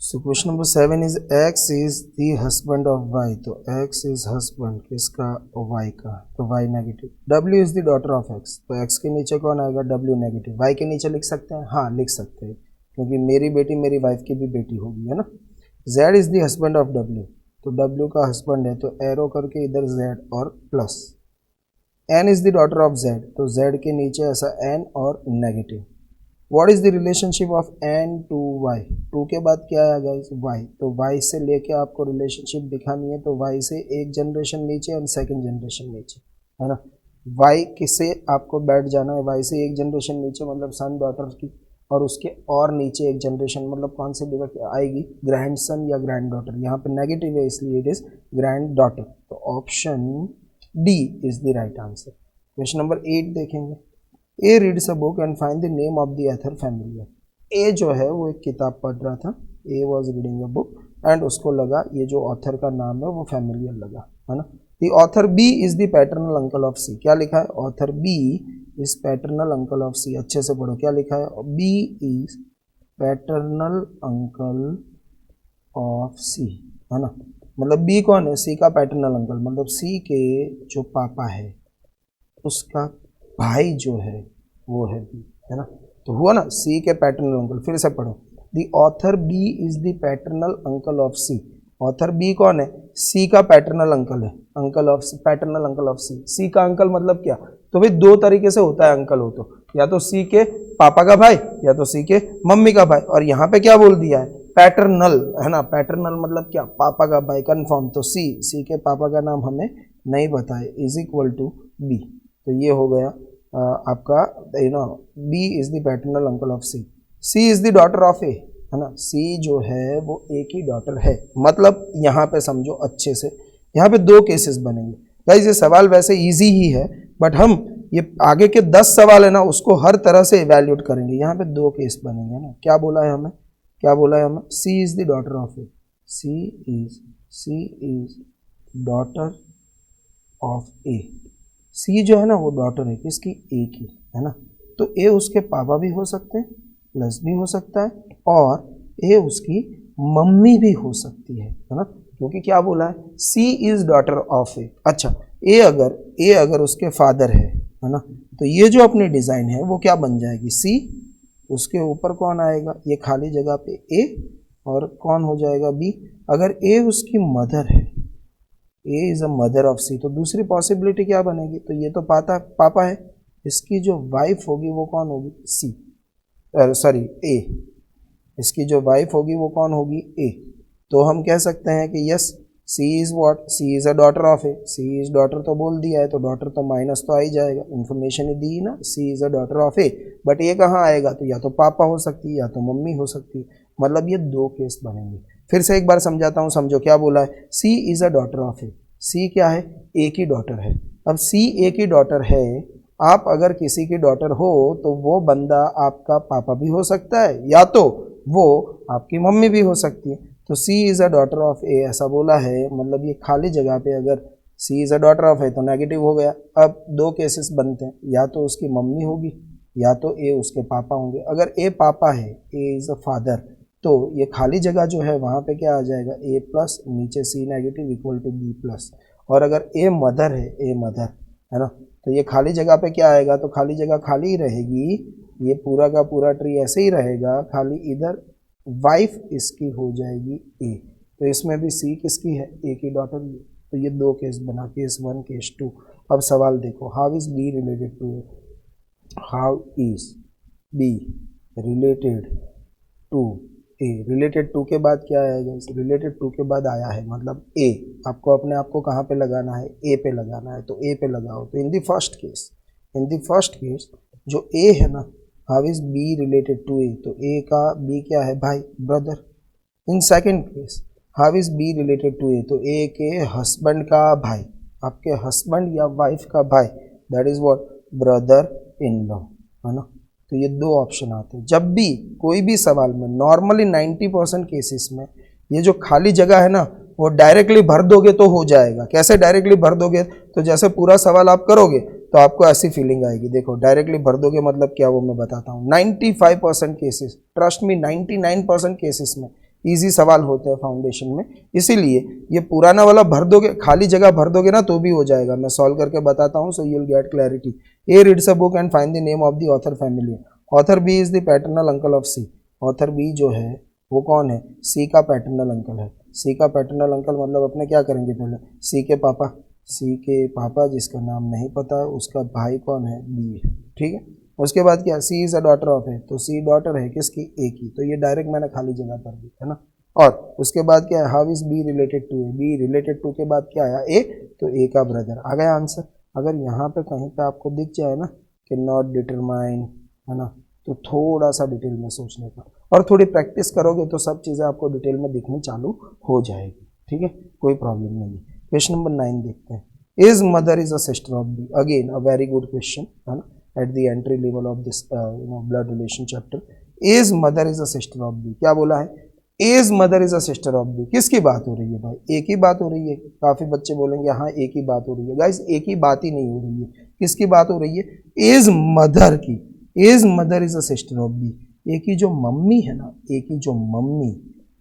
So question number 7 is X is the husband of Y, तो X इज हस्बैंड किसका, Y का, तो Y negative. W is the daughter of X, तो X के नीचे कौन आएगा, W नेगेटिव। Y के नीचे लिख सकते हैं, हाँ लिख सकते हैं, क्योंकि मेरी बेटी मेरी वाइफ की भी बेटी होगी, है ना। Z is the husband of W, तो W का हस्बैंड है, तो एरो करके इधर Z और plus. N is the daughter of Z, तो Z के नीचे ऐसा N और negative. What is the relationship of N to Y, 2 के बाद क्या आएगा Y, तो Y से लेके आपको रिलेशनशिप दिखानी है, तो Y से एक जनरेशन नीचे और सेकंड जनरेशन नीचे, है ना। Y किससे आपको बैठ जाना है, Y से एक जनरेशन नीचे मतलब सन डॉटर की, और उसके और नीचे एक जनरेशन, मतलब कौन सी डिरेक्ट आएगी, ग्रैंडसन या ग्रैंड डॉटर। यहाँ पे नेगेटिव है इसलिए इट इज ग्रैंड डॉटर। तो option D is the right answer. Question number 8 देखेंगे। A reads a book and find the name of the author familiar. A जो है वो एक किताब पढ़ रहा था, A was reading a book and उसको लगा ये जो ऑथर का नाम है वो फैमिलियर लगा, है ना। The author B is the paternal uncle of C. क्या लिखा है, author B is paternal uncle of C. अच्छे से पढ़ो, क्या लिखा है, B is paternal uncle of C, है ना। मतलब बी कौन है, सी का पैटर्नल अंकल, मतलब सी के जो पापा है उसका भाई जो है वो है बी, है ना। तो हुआ ना, सी के पैटर्नल अंकल। फिर से पढ़ो, the author B is the paternal uncle of C. Author B कौन है, सी का पैटर्नल अंकल है, uncle of C, paternal uncle of C. C का अंकल मतलब क्या, तो भाई दो तरीके से होता है अंकल हो तो, या तो सी के पापा का भाई या तो सी के मम्मी का भाई। और यहाँ पे क्या बोल दिया है, पैटर्नल, है ना। पैटर्नल मतलब क्या, पापा का भाई, कन्फर्म। तो सी के पापा का नाम हमें नहीं पता है, इज इक्वल टू बी। तो ये हो गया आपका, B is the paternal uncle of C. C is the daughter of A, है ना। सी जो है वो ए की डॉटर है। मतलब यहाँ पे समझो अच्छे से, यहाँ पे दो केसेस बनेंगे गाइस। ये सवाल वैसे इजी ही है, बट हम ये आगे के 10 सवाल है ना उसको हर तरह से इवेल्यूएट करेंगे। यहाँ पे दो केस बनेंगे ना। क्या बोला है हमें, क्या बोला है हमें, C is the daughter of A. C is daughter of A. C जो है ना वो डॉटर है किसकी, ए की, है ना। तो ए उसके पापा भी हो सकते हैं, प्लस भी हो सकता है, और ए उसकी मम्मी भी हो सकती है ना। क्योंकि क्या बोला है, सी इज डॉटर ऑफ ए। अच्छा, ए अगर उसके फादर है ना, तो ये जो अपनी डिजाइन है वो क्या बन जाएगी, सी, उसके ऊपर कौन आएगा, ये खाली जगह पे ए, और कौन हो जाएगा, बी। अगर ए उसकी मदर है, A is a mother of सी, तो दूसरी पॉसिबिलिटी क्या बनेगी, तो ये तो पापा है, इसकी जो वाइफ होगी वो कौन होगी, सी, सॉरी ए। इसकी जो वाइफ होगी वो कौन होगी, ए। तो हम कह सकते हैं कि yes, C is what, C is a daughter of A. C is daughter तो बोल दिया है, तो डॉटर तो माइनस तो आ ही जाएगा, इन्फॉर्मेशन ही दी ना, C is a daughter of A. But ये कहाँ आएगा, तो या तो पापा हो सकती है या तो मम्मी हो सकती है। मतलब ये दो केस बनेंगे। फिर से एक बार समझाता हूँ, समझो क्या बोला है, C is a daughter of A. सी क्या है, ए की डॉटर है। अब सी ए की डॉटर है, आप अगर किसी की डॉटर हो तो वो बंदा आपका पापा भी हो सकता है या तो वो आपकी मम्मी भी हो सकती है। तो सी इज़ अ डॉटर ऑफ ए ऐसा बोला है, मतलब ये खाली जगह पे अगर सी is a daughter of A तो नेगेटिव हो गया। अब दो केसेस बनते हैं, या तो उसकी मम्मी होगी या तो ए उसके पापा होंगे। अगर ए पापा है, ए इज़ अ फादर, तो ये खाली जगह जो है वहाँ पे क्या आ जाएगा, ए प्लस, नीचे C negative equal to B plus. और अगर ए मदर है, ए मदर, है ना, तो ये खाली जगह पे क्या आएगा, तो खाली जगह खाली ही रहेगी। ये पूरा का पूरा ट्री ऐसे ही रहेगा, खाली इधर वाइफ इसकी हो जाएगी ए। तो इसमें भी सी किसकी है, ए की डॉटर। तो ये दो केस बना, केस 1 केस 2। अब सवाल देखो, how is B related to A, how is B related to A. Related to के बाद क्या आएगा, रिलेटेड टू के बाद आया है मतलब ए। आपको अपने आप को कहाँ पे लगाना है, ए पे लगाना है, तो ए पे लगाओ। तो इन द फर्स्ट केस जो ए है ना, how is B related to A, तो ए का बी क्या है, भाई, brother. In second case how is B related to A, तो ए के हस्बैंड का भाई, आपके हस्बैंड या वाइफ का भाई, that is what, brother in law, है ना। तो ये दो ऑप्शन आते हैं जब भी कोई भी सवाल में। नॉर्मली 90% केसेस में ये जो खाली जगह है ना वो डायरेक्टली भर दोगे तो हो जाएगा। कैसे डायरेक्टली भर दोगे, तो जैसे पूरा सवाल आप करोगे तो आपको ऐसी फीलिंग आएगी, देखो डायरेक्टली भर दोगे मतलब क्या वो मैं बताता हूँ। 95% केसेस, ट्रस्ट मी, 99% केसेस में इजी सवाल होते हैं फाउंडेशन में। इसीलिए ये पुराना वाला भर दोगे, खाली जगह भर दोगे ना तो भी हो जाएगा। मैं सॉल्व करके बताता हूँ, so you will get clarity. A reads a book and find the name of the author family. Author B is the paternal uncle of C. Author B जो है वो कौन है, सी का पैटर्नल अंकल है। सी का paternal uncle मतलब अपने क्या करेंगे, पहले सी के पापा जिसका नाम नहीं पता है उसका भाई कौन है, बी है, ठीक है। उसके बाद क्या, सी इज अ डॉटर ऑफ है, तो सी डॉटर है किसकी, ए की। तो ये डायरेक्ट मैंने खाली जगह पर दी, है ना। और उसके बाद क्या है, how is B related to A, B related to के बाद क्या आया, ए, तो ए का ब्रदर आ गया आंसर। अगर यहाँ पे कहीं पे आपको दिख जाए ना कि नॉट डिटरमाइन, है ना, तो थोड़ा सा डिटेल में सोचने का, और थोड़ी प्रैक्टिस करोगे तो सब चीज़ें आपको डिटेल में दिखनी चालू हो जाएगी, ठीक है, कोई प्रॉब्लम नहीं है। क्वेश्चन नंबर 9 देखते हैं। A's mother is a sister of B, again a very good question है ना, at the entry level of this blood relation chapter. A's mother is a sister of B, क्या बोला है, is mother is a sister of B, किसकी बात हो रही है भाई, एक ही बात हो रही है। काफी बच्चे बोलेंगे हाँ एक ही बात हो रही है, गाइस एक ही बात ही नहीं हो रही है, किसकी बात हो रही है, इज मदर की, is mother is a sister of B, A की जो मम्मी है ना, ए की जो मम्मी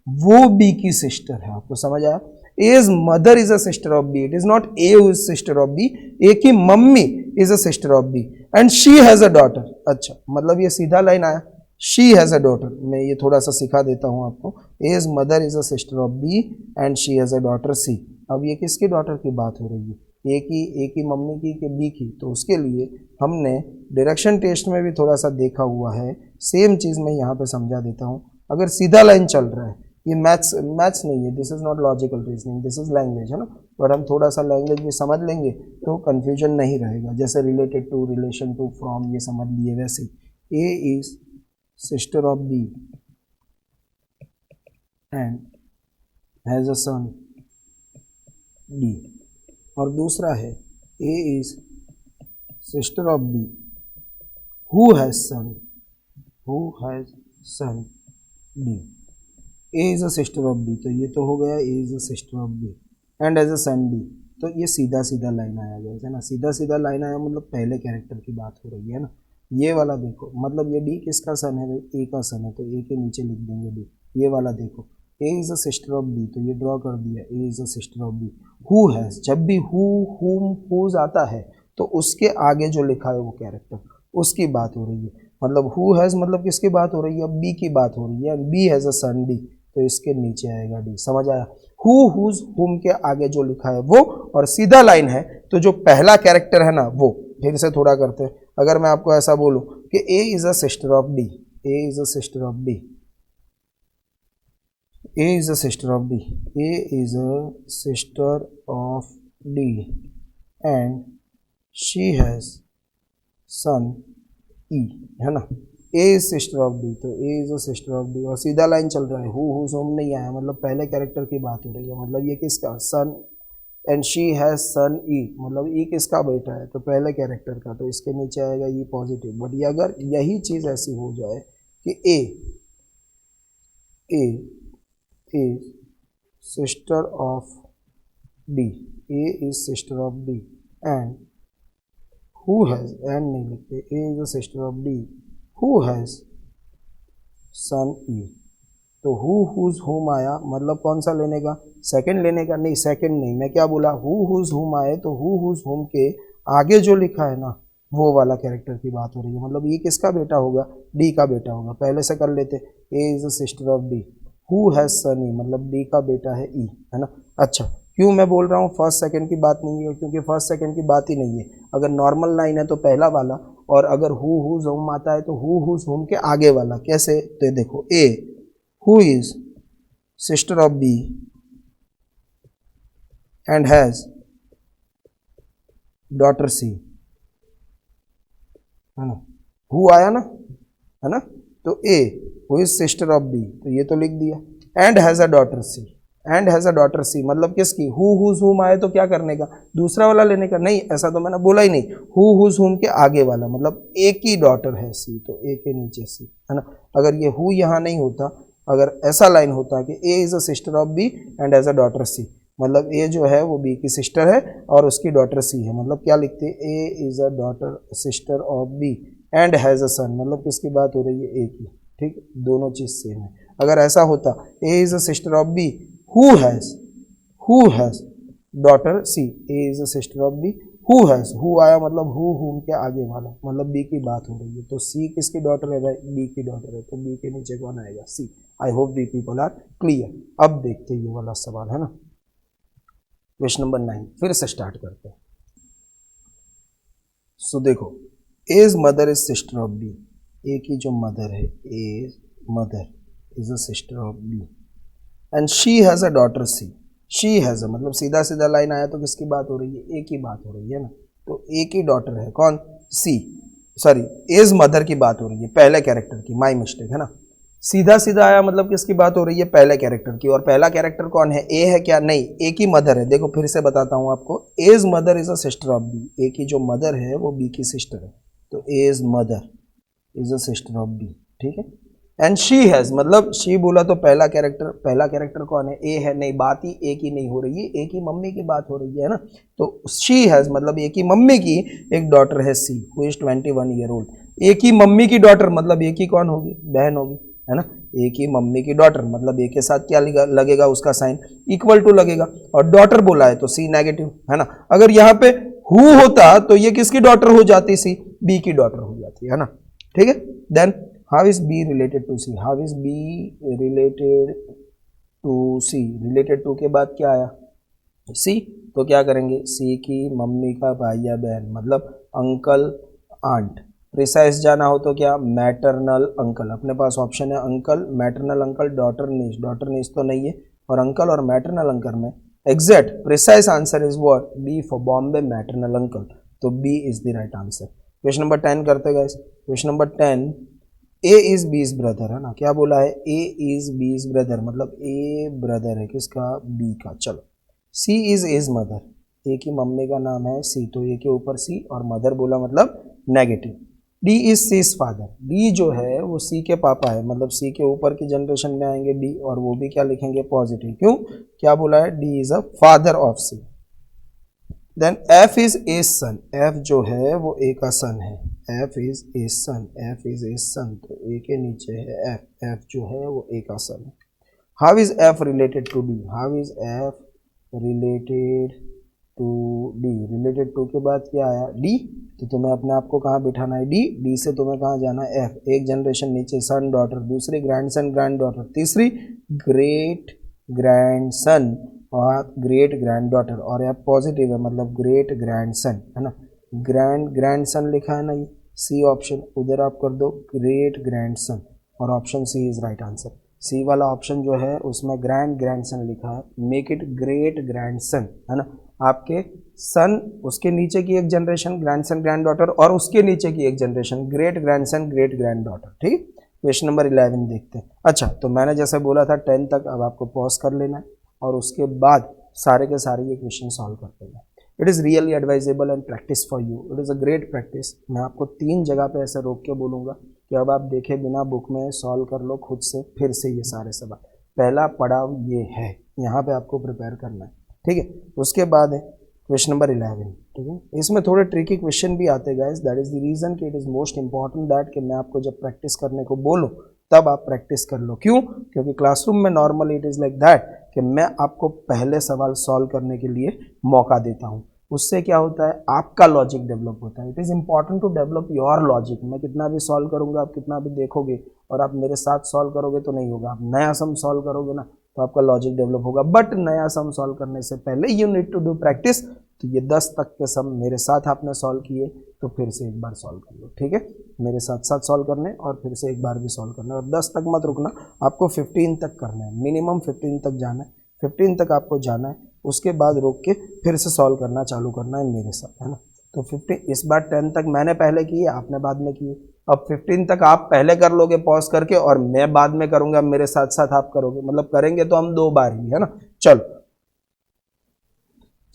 वो बी की सिस्टर है, आपको समझ आया, is mother is a sister of B, it is not A who is sister of B, A की मम्मी is a sister of B and she has a daughter. अच्छा, मतलब ये सीधा लाइन आया, शी हैज अ डॉटर, मैं ये थोड़ा सा सिखा देता हूँ आपको, is mother is a sister of B and she has a daughter C. अब ये किसकी डॉटर की बात हो रही है, ए की मम्मी की कि बी की, तो उसके लिए हमने डायरेक्शन टेस्ट में भी थोड़ा सा देखा हुआ है, सेम चीज़ मैं यहाँ पे समझा देता हूँ। अगर सीधा लाइन चल रहा है, ये मैथ्स नहीं है, this is not logical reasoning, this is language है ना, बट हम थोड़ा सा लैंग्वेज भी समझ लेंगे तो कंफ्यूजन नहीं रहेगा। जैसे related to, relation to, from, ये समझ लिए, वैसे A is sister of B and has a son D, और दूसरा है A is sister of B who has son D, A is a sister of B, तो ये तो हो गया A is a sister of B and has a son D, तो ये सीधा सीधा लाइन आया गया है ना, सीधा सीधा लाइन आया मतलब पहले कैरेक्टर की बात हो रही है ना। ये वाला देखो, मतलब ये डी किसका सन है भाई, ए का सन है, तो ए के नीचे लिख देंगे डी। ये वाला देखो, A is a sister of B, तो ये ड्रॉ कर दिया, A is a sister of B. Who has, जब भी हु, हुम, हुज आता है तो उसके आगे जो लिखा है वो कैरेक्टर, उसकी बात हो रही है। मतलब हु हैज मतलब किसकी बात हो रही है, बी की बात हो रही है, B has a son D, तो इसके नीचे आएगा डी, समझ आया। हु, हुज, हुम के आगे जो लिखा है वो, और सीधा लाइन है तो जो पहला कैरेक्टर है ना वो। फिर से थोड़ा करते हैं, अगर मैं आपको ऐसा बोलूं कि A is a sister of D, A is a sister of D, A is a sister of D, A is a sister of D and she has son E, है ना, A is sister of D, तो A is a sister of D, और सीधा line चल रहा है, who home नहीं आया, मतलब पहले कैरेक्टर की बात हो रही है, मतलब ये किसका, सन, and she has son E, मतलब ई किसका बेटा है, तो पहले कैरेक्टर का, तो इसके नीचे आएगा ई पॉजिटिव। बट ये अगर यही चीज़ ऐसी हो जाए कि A is sister of D, A is sister of D and who has, and नहीं लिखते, A is a sister of D who has son E, तो हु हुज हुम आया, मतलब कौन सा लेने का, सेकंड लेने का, नहीं सेकंड नहीं, मैं क्या बोला, हु हुज हुम आए तो हु हुज हुम के आगे जो लिखा है ना वो वाला कैरेक्टर की बात हो रही है, मतलब ये किसका बेटा होगा, डी का बेटा होगा। पहले से कर लेते, A is a sister of D who has son E, मतलब डी का बेटा है ई, है ना। अच्छा, क्यों मैं बोल रहा हूँ फर्स्ट सेकंड की बात नहीं है, क्योंकि फर्स्ट सेकंड की बात ही नहीं है। अगर नॉर्मल लाइन है तो पहला वाला, और अगर हु हुज हुम आता है तो हु हुज हुम के आगे वाला। कैसे, तो देखो, A who is sister of B and has daughter C, है ना, हु आया ना, है ना, तो A who is sister of B, तो ये तो लिख दिया, and has a daughter C, and has a daughter C, मतलब किसकी, हु हुज हुम आए तो क्या करने का, दूसरा वाला लेने का, नहीं ऐसा तो मैंने बोला ही नहीं, हु हुज हुम के आगे वाला, मतलब ए की डॉटर है सी, तो ए के नीचे सी, है ना। अगर ये हु यहाँ नहीं होता, अगर ऐसा लाइन होता कि A is a sister of B and has a daughter C, मतलब ए जो है वो बी की सिस्टर है और उसकी डॉटर सी है, मतलब क्या लिखते हैं, A is a daughter sister of B and has a son, मतलब किसकी बात हो रही है, ए की, ठीक, दोनों चीज सेम है। अगर ऐसा होता, A is a sister of B who has daughter C, A is a sister of B who has, who आया मतलब हु हुम के आगे वाला, मतलब बी की बात हो रही है, तो सी किसकी डॉटर है भाई, बी की डॉटर है, तो बी के नीचे कौन आएगा, C. I hope we people are clear. अब देखते हैं ये वाला सवाल, है ना, क्वेश्चन नंबर 9 फिर से स्टार्ट करते हैं। सो देखो, A's mother is sister of B, A की जो मदर है, A's mother is a sister of B and she has a daughter C, she has a, मतलब सीधा सीधा लाइन आया तो किसकी बात हो रही है, ए की बात हो रही है ना, तो ए की डॉटर है कौन, सी, सॉरी, इज मदर की बात हो रही है, पहले कैरेक्टर की, माई मिस्टेक है ना। सीधा सीधा आया मतलब किसकी बात हो रही है, पहले कैरेक्टर की। और पहला कैरेक्टर कौन है, ए है क्या, नहीं, ए की मदर है। देखो फिर से बताता हूं आपको, A's mother is a sister of B, A की जो मदर है वो बी की सिस्टर है, तो A's mother is a sister of B, ठीक है। एंड शी हैज, मतलब शी बोला तो पहला कैरेक्टर कौन है, ए है, नहीं, बात ही ए की नहीं हो रही है, ए की मम्मी की बात हो रही है ना। तो शी हैज मतलब ए की मम्मी की एक डॉटर है सी, हु इज 21 ईयर ओल्ड। ए की मम्मी की डॉटर मतलब ए की कौन होगी, बहन होगी, है ना। ए की मम्मी की डॉटर मतलब ए के साथ क्या लगेगा, उसका साइन इक्वल टू लगेगा, और डॉटर बोला है तो सी नेगेटिव, है ना। अगर यहाँ पे हु होता तो ये किसकी डॉटर हो जाती, सी, बी की डॉटर हो जाती है ना, ठीक है। Then how is B related to C, how is B related to C, related to के बाद क्या आया, सी, तो क्या करेंगे, सी की मम्मी का भाई या बहन मतलब अंकल आंट, प्रिसाइज जाना हो तो क्या, मैटरनल अंकल, अपने पास ऑप्शन है uncle, maternal uncle, daughter niece तो नहीं है, और अंकल और मैटरनल अंकल में exact precise answer is what, B for Bombay maternal uncle, तो B is the right answer. Question number 10 करते गए, question number 10, A is B's brother, है ना, क्या बोला है, ए इज बीज ब्रदर मतलब ए ब्रदर है किसका, बी का। चलो, सी इज एज मदर, ए की मम्मी का नाम है सी, तो ए के ऊपर सी और मदर बोला मतलब negative. D is C's father, D जो है वो सी के पापा है, मतलब सी के ऊपर की जनरेशन में आएंगे डी, और वो भी क्या लिखेंगे, पॉजिटिव, क्यों, क्या बोला है, D is a father of C. Then F is A son, F जो है वो ए का सन है, F is A son, F is A son, तो ए के नीचे है एफ, एफ जो है वो ए का सन है। How is F related to D, how is F related to D, related to के बाद क्या आया, डी, तो तुम्हें अपने आप को कहाँ बिठाना है, डी, डी से तुम्हें कहाँ जाना है, एफ, एक जनरेशन नीचे सन डॉटर, दूसरी ग्रैंडसन ग्रैंड डॉटर, तीसरी ग्रेट ग्रैंडसन और ग्रेट ग्रैंड डॉटर, और यह पॉजिटिव है मतलब ग्रेट ग्रैंडसन, है ना, ग्रैंडसन लिखा है ना, ये सी ऑप्शन उधर आप कर दो, ग्रेट ग्रैंडसन, और option C is right answer. C वाला ऑप्शन जो है उसमें ग्रैंडसन लिखा है, मेक इट ग्रेट ग्रैंडसन, है ना, आपके सन, उसके नीचे की एक जनरेशन ग्रैंडसन ग्रैंड डॉटर, और उसके नीचे की एक generation great grandson great grand daughter, ठीक। क्वेश्चन नंबर 11 देखते हैं। अच्छा, तो मैंने जैसे बोला था 10 तक, अब आपको पॉज कर लेना है और उसके बाद सारे के सारे ये क्वेश्चन सॉल्व करते हैं। It is really advisable and practice for you, it is a great practice. मैं आपको 3 जगह पे ऐसे रोक के बोलूँगा कि अब आप देखे बिना बुक में सॉल्व कर लो खुद से, फिर से ये सारे सवाल। पहला पड़ाव ये है, यहाँ पे आपको प्रिपेयर करना है, ठीक है। उसके बाद है क्वेश्चन नंबर 11, ठीक है। इसमें थोड़े ट्रिकी क्वेश्चन भी आते guys, that is the reason कि it is most important that कि मैं आपको जब प्रैक्टिस करने को बोलूँ तब आप प्रैक्टिस कर लो, क्यों, क्योंकि क्लासरूम में normally it is like that कि मैं आपको पहले सवाल सॉल्व करने के लिए मौका देता हूँ, उससे क्या होता है, आपका लॉजिक डेवलप होता है। It is important to develop your logic. मैं कितना भी सॉल्व करूँगा, आप कितना भी देखोगे और आप मेरे साथ सॉल्व करोगे तो नहीं होगा, आप नया सम सॉल्व करोगे ना तो आपका लॉजिक डेवलप होगा। बट नया सम सॉल्व करने से पहले you need to do practice. तो ये 10 तक के सम मेरे साथ आपने सॉल्व किए तो फिर से एक बार सॉल्व कर लो, ठीक है, मेरे साथ साथ सॉल्व करने और फिर से एक बार भी सॉल्व करना, और 10 तक मत रुकना, आपको 15 तक करना है, मिनिमम 15 तक जाना है, 15 तक आपको जाना है, उसके बाद रोक के फिर से सॉल्व करना चालू करना है मेरे साथ, है ना। तो 15, इस बार 10 तक मैंने पहले किए, आपने बाद में किए, अब 15 तक आप पहले कर लोगे पॉज करके और मैं बाद में करूंगा, मेरे साथ साथ आप करोगे, मतलब करेंगे तो हम 2 बार ही, है ना। चलो,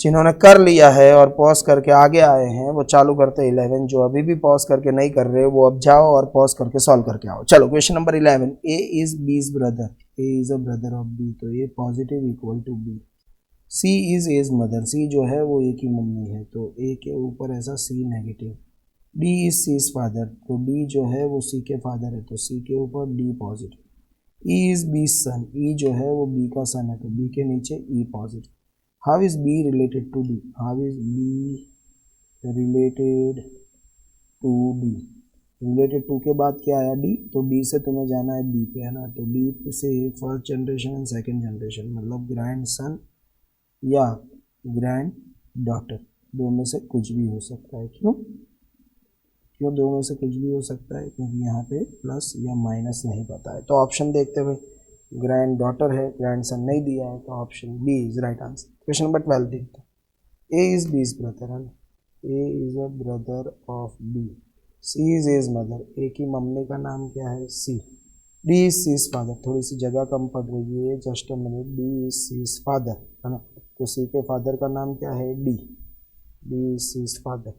जिन्होंने कर लिया है और पॉज करके आगे आए हैं वो चालू करते हैं 11, जो अभी भी पॉज करके नहीं कर रहे वो अब जाओ और पॉज करके सॉल्व करके आओ। चलो, question number 11, A is B's brother, A is a brother of B, तो A positive equal to B. C is as mother, C जो है वो ए की मम्मी है तो ए के ऊपर ऐसा C negative. D is C's father, तो डी जो है वो सी के फादर है तो सी के ऊपर D positive. E is B son, E जो है वो बी का सन है तो बी के नीचे E positive. How is B related to D, how is B related to D, related to के बाद क्या आया, डी, तो डी से तुम्हें जाना है बी पे, है ना, तो डी से first generation and second generation मतलब ग्रैंड सन या ग्रैंड डॉटर, दो में से कुछ भी हो सकता है, क्यों, क्यों दो में से कुछ भी हो सकता है, क्योंकि यहाँ पे प्लस या माइनस नहीं पता है। तो ऑप्शन देखते हुए ग्रैंड डॉटर है, ग्रैंड सन नहीं दिया है, तो option B is right answer. Question number 12 देखते हैं, ए इज बीज ब्रदर, है ना, A is a brother of B, C is as mother, A की मम्मी का नाम क्या है? C. D is C's father, थोड़ी सी जगह कम पड़ रही है, just a minute. D is C's father, है ना, तो सी के फादर का नाम क्या है? D. D is C's father.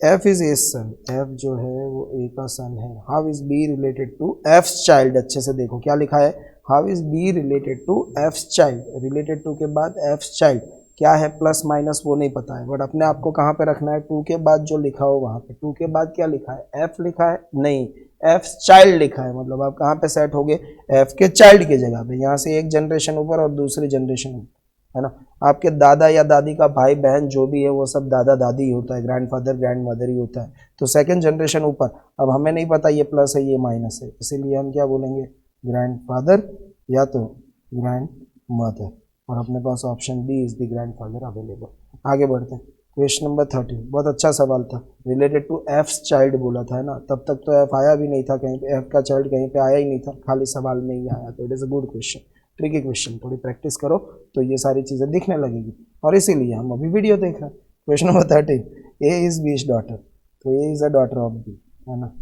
F is A's son, F जो है वो ए का सन है। How is B related to F child? अच्छे से देखो क्या लिखा है, how is B related to F child. Related to के बाद एफ चाइल्ड क्या है, प्लस माइनस वो नहीं पता है, बट अपने आप को कहाँ पे रखना है? टू के बाद जो लिखा हो वहाँ पे। टू के बाद क्या लिखा है? एफ लिखा है? नहीं, एफ चाइल्ड लिखा है, मतलब आप कहाँ पे सेट हो गए? एफ के चाइल्ड के जगह पे। यहाँ से एक जनरेशन ऊपर और दूसरी जनरेशन ऊपर, है ना। आपके दादा या दादी का भाई बहन जो भी है वो सब दादा दादी ही होता है, ग्रैंडफादर ग्रैंड मदर ही होता है, तो सेकंड जनरेशन ऊपर। अब हमें नहीं पता ये प्लस है ये माइनस है, इसीलिए हम क्या बोलेंगे? ग्रैंडफादर या तो ग्रैंड मदर, और अपने पास option B is the grandfather available. आगे बढ़ते हैं, क्वेश्चन नंबर 13, बहुत अच्छा सवाल था। रिलेटेड टू एफ चाइल्ड बोला था, है ना, तब तक तो एफ आया भी नहीं था कहीं पे, एफ का चाइल्ड कहीं पे आया ही नहीं था, खाली सवाल में ही आया, तो it is a good question, tricky question. थोड़ी प्रैक्टिस करो तो ये सारी चीज़ें दिखने लगेगी, और इसीलिए हम अभी वीडियो देख रहे हैं। Question number 13, A is B's daughter, तो A is a daughter of B, है ना।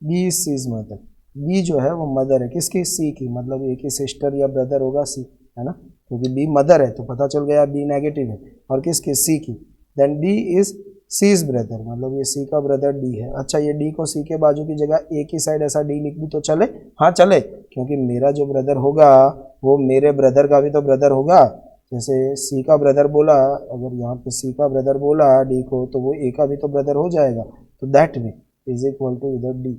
B is C's mother, B जो है वो मदर है किसकी? सी की, मतलब ए की सिस्टर या ब्रदर होगा सी, है ना, क्योंकि बी मदर है तो पता चल गया बी नेगेटिव है, और किसकी? सी की। Then D is C's brother, मतलब ये सी का ब्रदर डी है। अच्छा, ये डी को सी के बाजू की जगह ए की साइड ऐसा डी लिख दूँ तो चले? हाँ चले, क्योंकि मेरा जो ब्रदर होगा वो मेरे ब्रदर का भी तो ब्रदर होगा। जैसे सी का ब्रदर बोला, अगर यहाँ पे सी का ब्रदर बोला डी को, तो वो ए का भी तो ब्रदर हो जाएगा, तो that way is equal to इधर डी।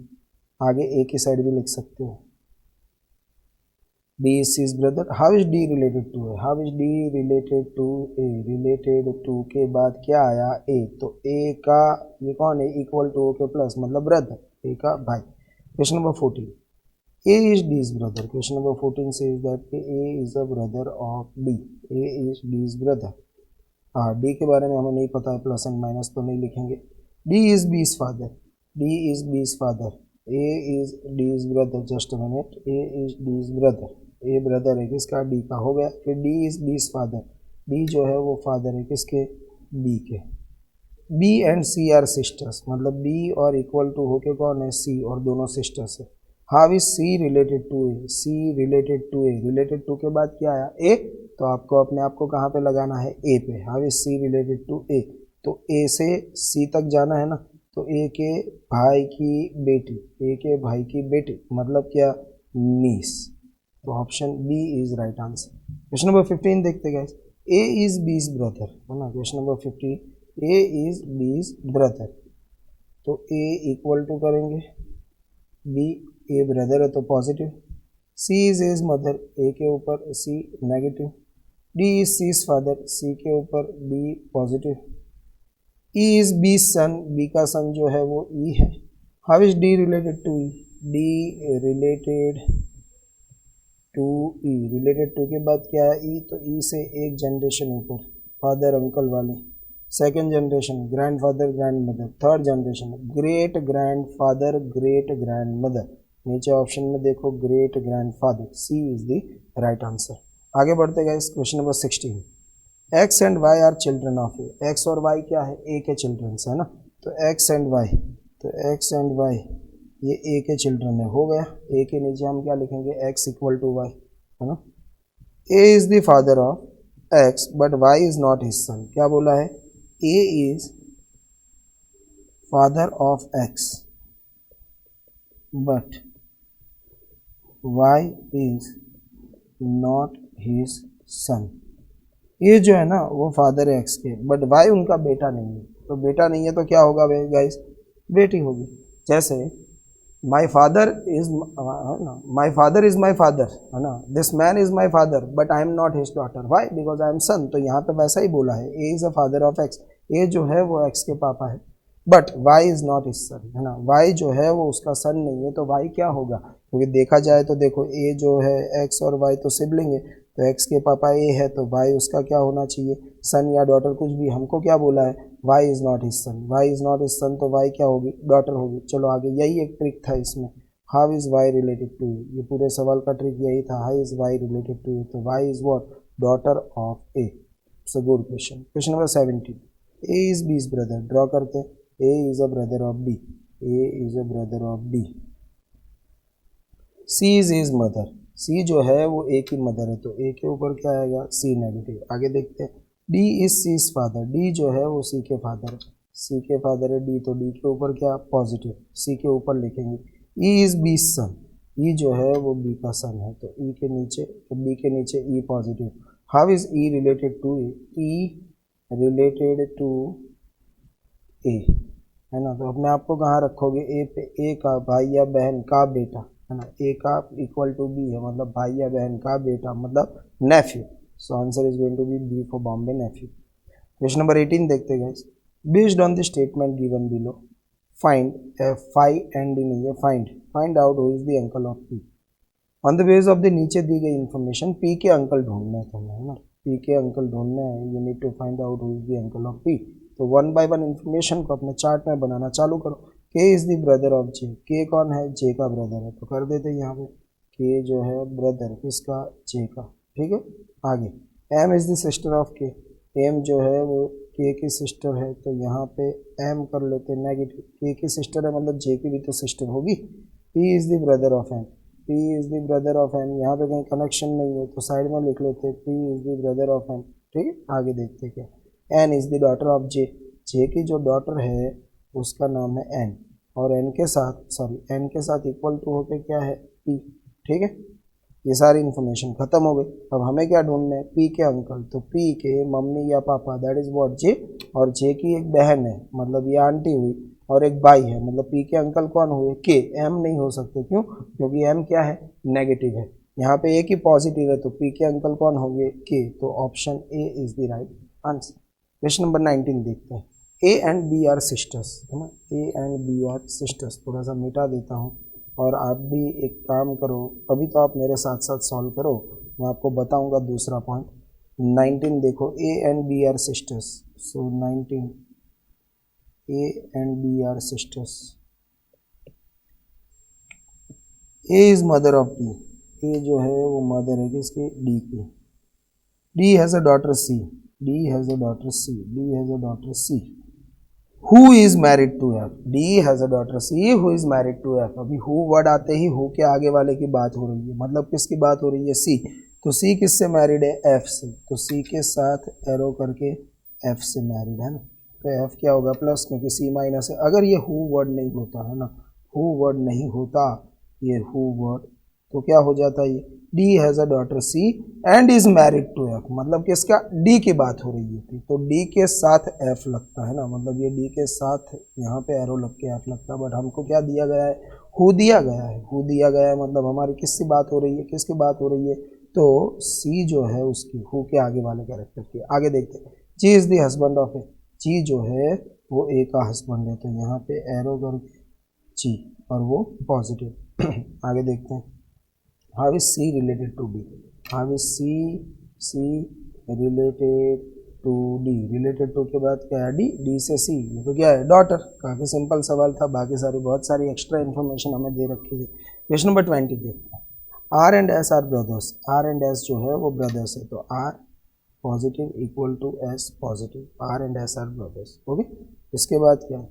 आगे ए की साइड भी लिख सकते हो, B is C's brother. How is D related to A? How is D related to A? Related to के बाद क्या आया? ए, तो ए का ये कौन है? इक्वल टू के प्लस, मतलब ब्रदर, ए का भाई। Question number 14, A is D's brother. Question number 14 says that A is a brother of D, A is D's brother. हाँ, डी के बारे में हमें नहीं पता है, प्लस एंड माइनस तो नहीं लिखेंगे। D is B's father, D is B's father, A is D's brother, just a minute, A is D's brother, A brother है किसका? डी का, हो गया। फिर D is B's father, D जो है वो फादर है किसके? बी के। B and C are sisters, मतलब बी और इक्वल टू होके कौन है? सी, और दोनों सिस्टर्स है। How is C related to A? C related to A, related to के बाद क्या आया? ए, तो आपको अपने आप को कहाँ पे लगाना है? ए पे। How is C related to A? तो ए से सी तक जाना है ना, तो ए के भाई की बेटी, ए के भाई की बेटी, मतलब क्या? नीस। तो option B is right answer. Question number 15 देखते guys, A is B's brother, है ना। Question number 15, A is B's brother, तो ए इक्वल टू करेंगे बी, ए ब्रदर है तो positive. C is as mother, A के ऊपर C negative. D is C's father, C के ऊपर D positive. E is B son, B का son जो है वो ई है। How is D related to E? D related to E, related to के बाद क्या है? ई, तो ई से एक जनरेशन ऊपर, फादर अंकल वाले। Second generation grandfather grand mother. Third generation great grand father great grand mother. नीचे ऑप्शन में देखो great grand father, C is the right answer. आगे बढ़ते गए, question number 16, X and Y are children of A. X और Y क्या है? A के चिल्ड्रंस है ना, तो एक्स एंड वाई, तो एक्स एंड वाई ये ए के चिल्ड्रन है, हो गया। ए के नीचे हम क्या लिखेंगे? एक्स इक्वल टू वाई, है ना। A is the father of X but Y is not his son. क्या बोला है? A is father of X but Y is not his son. ये जो है ना वो फादर है एक्स के, बट वाई उनका बेटा नहीं है, तो बेटा नहीं है तो क्या होगा गाइस? बेटी होगी। जैसे माई फादर इज, है ना, my father is my father, है ना, this man is my father but I am not his daughter, why? Because I am son. तो यहाँ पे वैसा ही बोला है, A is a father of X, A जो है वो एक्स के पापा है, but Y is not his son, है ना, वाई जो है वो उसका सन नहीं है, तो वाई क्या होगा? क्योंकि देखा जाए तो देखो ए जो है एक्स और वाई तो सिबलिंग है, तो एक्स के पापा ए है तो वाई उसका क्या होना चाहिए? सन या डॉटर, कुछ भी। हमको क्या बोला है? Y is not his son, Y is not his son, तो वाई क्या होगी? डॉटर होगी। चलो आगे, यही एक ट्रिक था इसमें। How is Y related to you, ये पूरे सवाल का ट्रिक यही था, how is Y related to you, तो Y is what? Daughter of A. It's a good question. Question number 17, A is B's brother. Draw करते हैं, A is a brother of D, A is a brother of D. C is his mother, C जो है वो ए की mother है, तो A के ऊपर क्या आएगा, सी नेगेटिव। आगे देखते हैं, D is C is father, D जो है वो सी के फादर है, सी के फादर है डी, तो डी के ऊपर क्या पॉजिटिव, सी के ऊपर लिखेंगे। ई इज बी सन, ई जो है वो बी का सन है, तो ई के नीचे, तो बी के नीचे E positive. How is E related to A, E related to A, है ना, तो अपने आप को कहाँ रखोगे, ए पे, ए का भाई या बहन का बेटा, है ना, ए का इक्वल टू बी है, मतलब भाई या बहन का बेटा, मतलब nephew. So answer is going to be B for Bombay nephew. Question number 18 देखते हैं guys. Based on the statement given below, find five and D नहीं है, find out who is the uncle of P. On the base of the नीचे दी गई information P के uncle ढूंढने हैं तुम्हें, है ना, पी के अंकल ढूंढने हैं, you need to find out who is the uncle of P. तो वन बाय वन इन्फॉर्मेशन को अपने चार्ट में बनाना चालू करो। K is the brother of J, K कौन है, जे का ब्रदर है, तो कर देते हैं यहाँ पे के जो है ब्रदर किसका, जे का, ठीक है। आगे M is the sister of K, M जो है वो के की सिस्टर है, तो यहाँ पे एम कर लेते हैं नेगेटिव, के की सिस्टर है मतलब जे की भी तो सिस्टर होगी। P is the brother of M, P is the brother of M, यहाँ पे कहीं कनेक्शन नहीं है तो साइड में लिख लेते हैं P is the brother of M, ठीक है। आगे देखते क्या, N is the daughter of J, J की जो डॉटर है उसका नाम है एन, और एन के साथ एन के साथ इक्वल टू होके क्या है पी, ठीक है। ये सारी इन्फॉर्मेशन खत्म हो गई। अब हमें क्या ढूंढना है, पी के अंकल, तो पी के मम्मी या पापा, दैट इज व्हाट जे, और जे की एक बहन है मतलब ये आंटी हुई, और एक भाई है, मतलब पी के अंकल कौन हुए, के, एम नहीं हो सकते, क्यों, क्योंकि एम क्या है, नेगेटिव है। यहाँ पे ए की पॉजिटिव है, तो पी के अंकल कौन होंगे, के, तो option A is the right answer. Question number 19 देखते हैं। A and B are sisters, है ना, A and B are sisters, थोड़ा सा मिटा देता हूँ और आप भी एक काम करो, अभी तो आप मेरे साथ साथ सॉल्व करो, मैं आपको बताऊंगा दूसरा पॉइंट। 19 देखो, A and B are sisters, so 19 A and B are sisters. A is mother of D, A जो है वो मदर है किसकी, डी की। D has a daughter C, D has a daughter C, D has a daughter C. Who is married to F? D has a daughter C who is married to F। अभी who word आते ही who के आगे वाले की बात हो रही है, मतलब किसकी बात हो रही है, C। तो C किससे मैरिड है, F से, तो C के साथ एरो करके F से मैरिड है ना, तो F क्या होगा प्लस, क्योंकि C माइनस है। अगर ये who वर्ड नहीं होता है ना, who वर्ड नहीं होता, ये who वर्ड, तो क्या हो जाता है, ये D has a daughter C and is married to F, मतलब किसका, D की बात हो रही थी, तो D के साथ F लगता है ना, मतलब ये D के साथ यहाँ पे एरो लग के F लगता है। बट हमको क्या दिया गया है, हु दिया गया है, हु दिया गया है, मतलब हमारी किसकी बात हो रही है, किसकी बात हो रही है, तो C जो है उसकी हु के आगे वाले कैरेक्टर की। आगे देखते हैं, जी इज द हस्बैंड ऑफ ए, जी जो है वो ए का हस्बैंड है, तो यहाँ पे एरो करके जी, और वो पॉजिटिव। आगे देखते हैं, how is C related to D, how is C related to D, related to के बाद क्या है, D से C, ये तो क्या है, डॉटर। काफ़ी सिंपल सवाल था, बाकी बहुत सारी एक्स्ट्रा इन्फॉर्मेशन हमें दे रखी थी। क्वेश्चन नंबर 20 देखते हैं। R and S are brothers, R and S जो है वो ब्रदर्स है, तो R positive equal to S positive, R and S are brothers, okay. इसके बाद क्या है,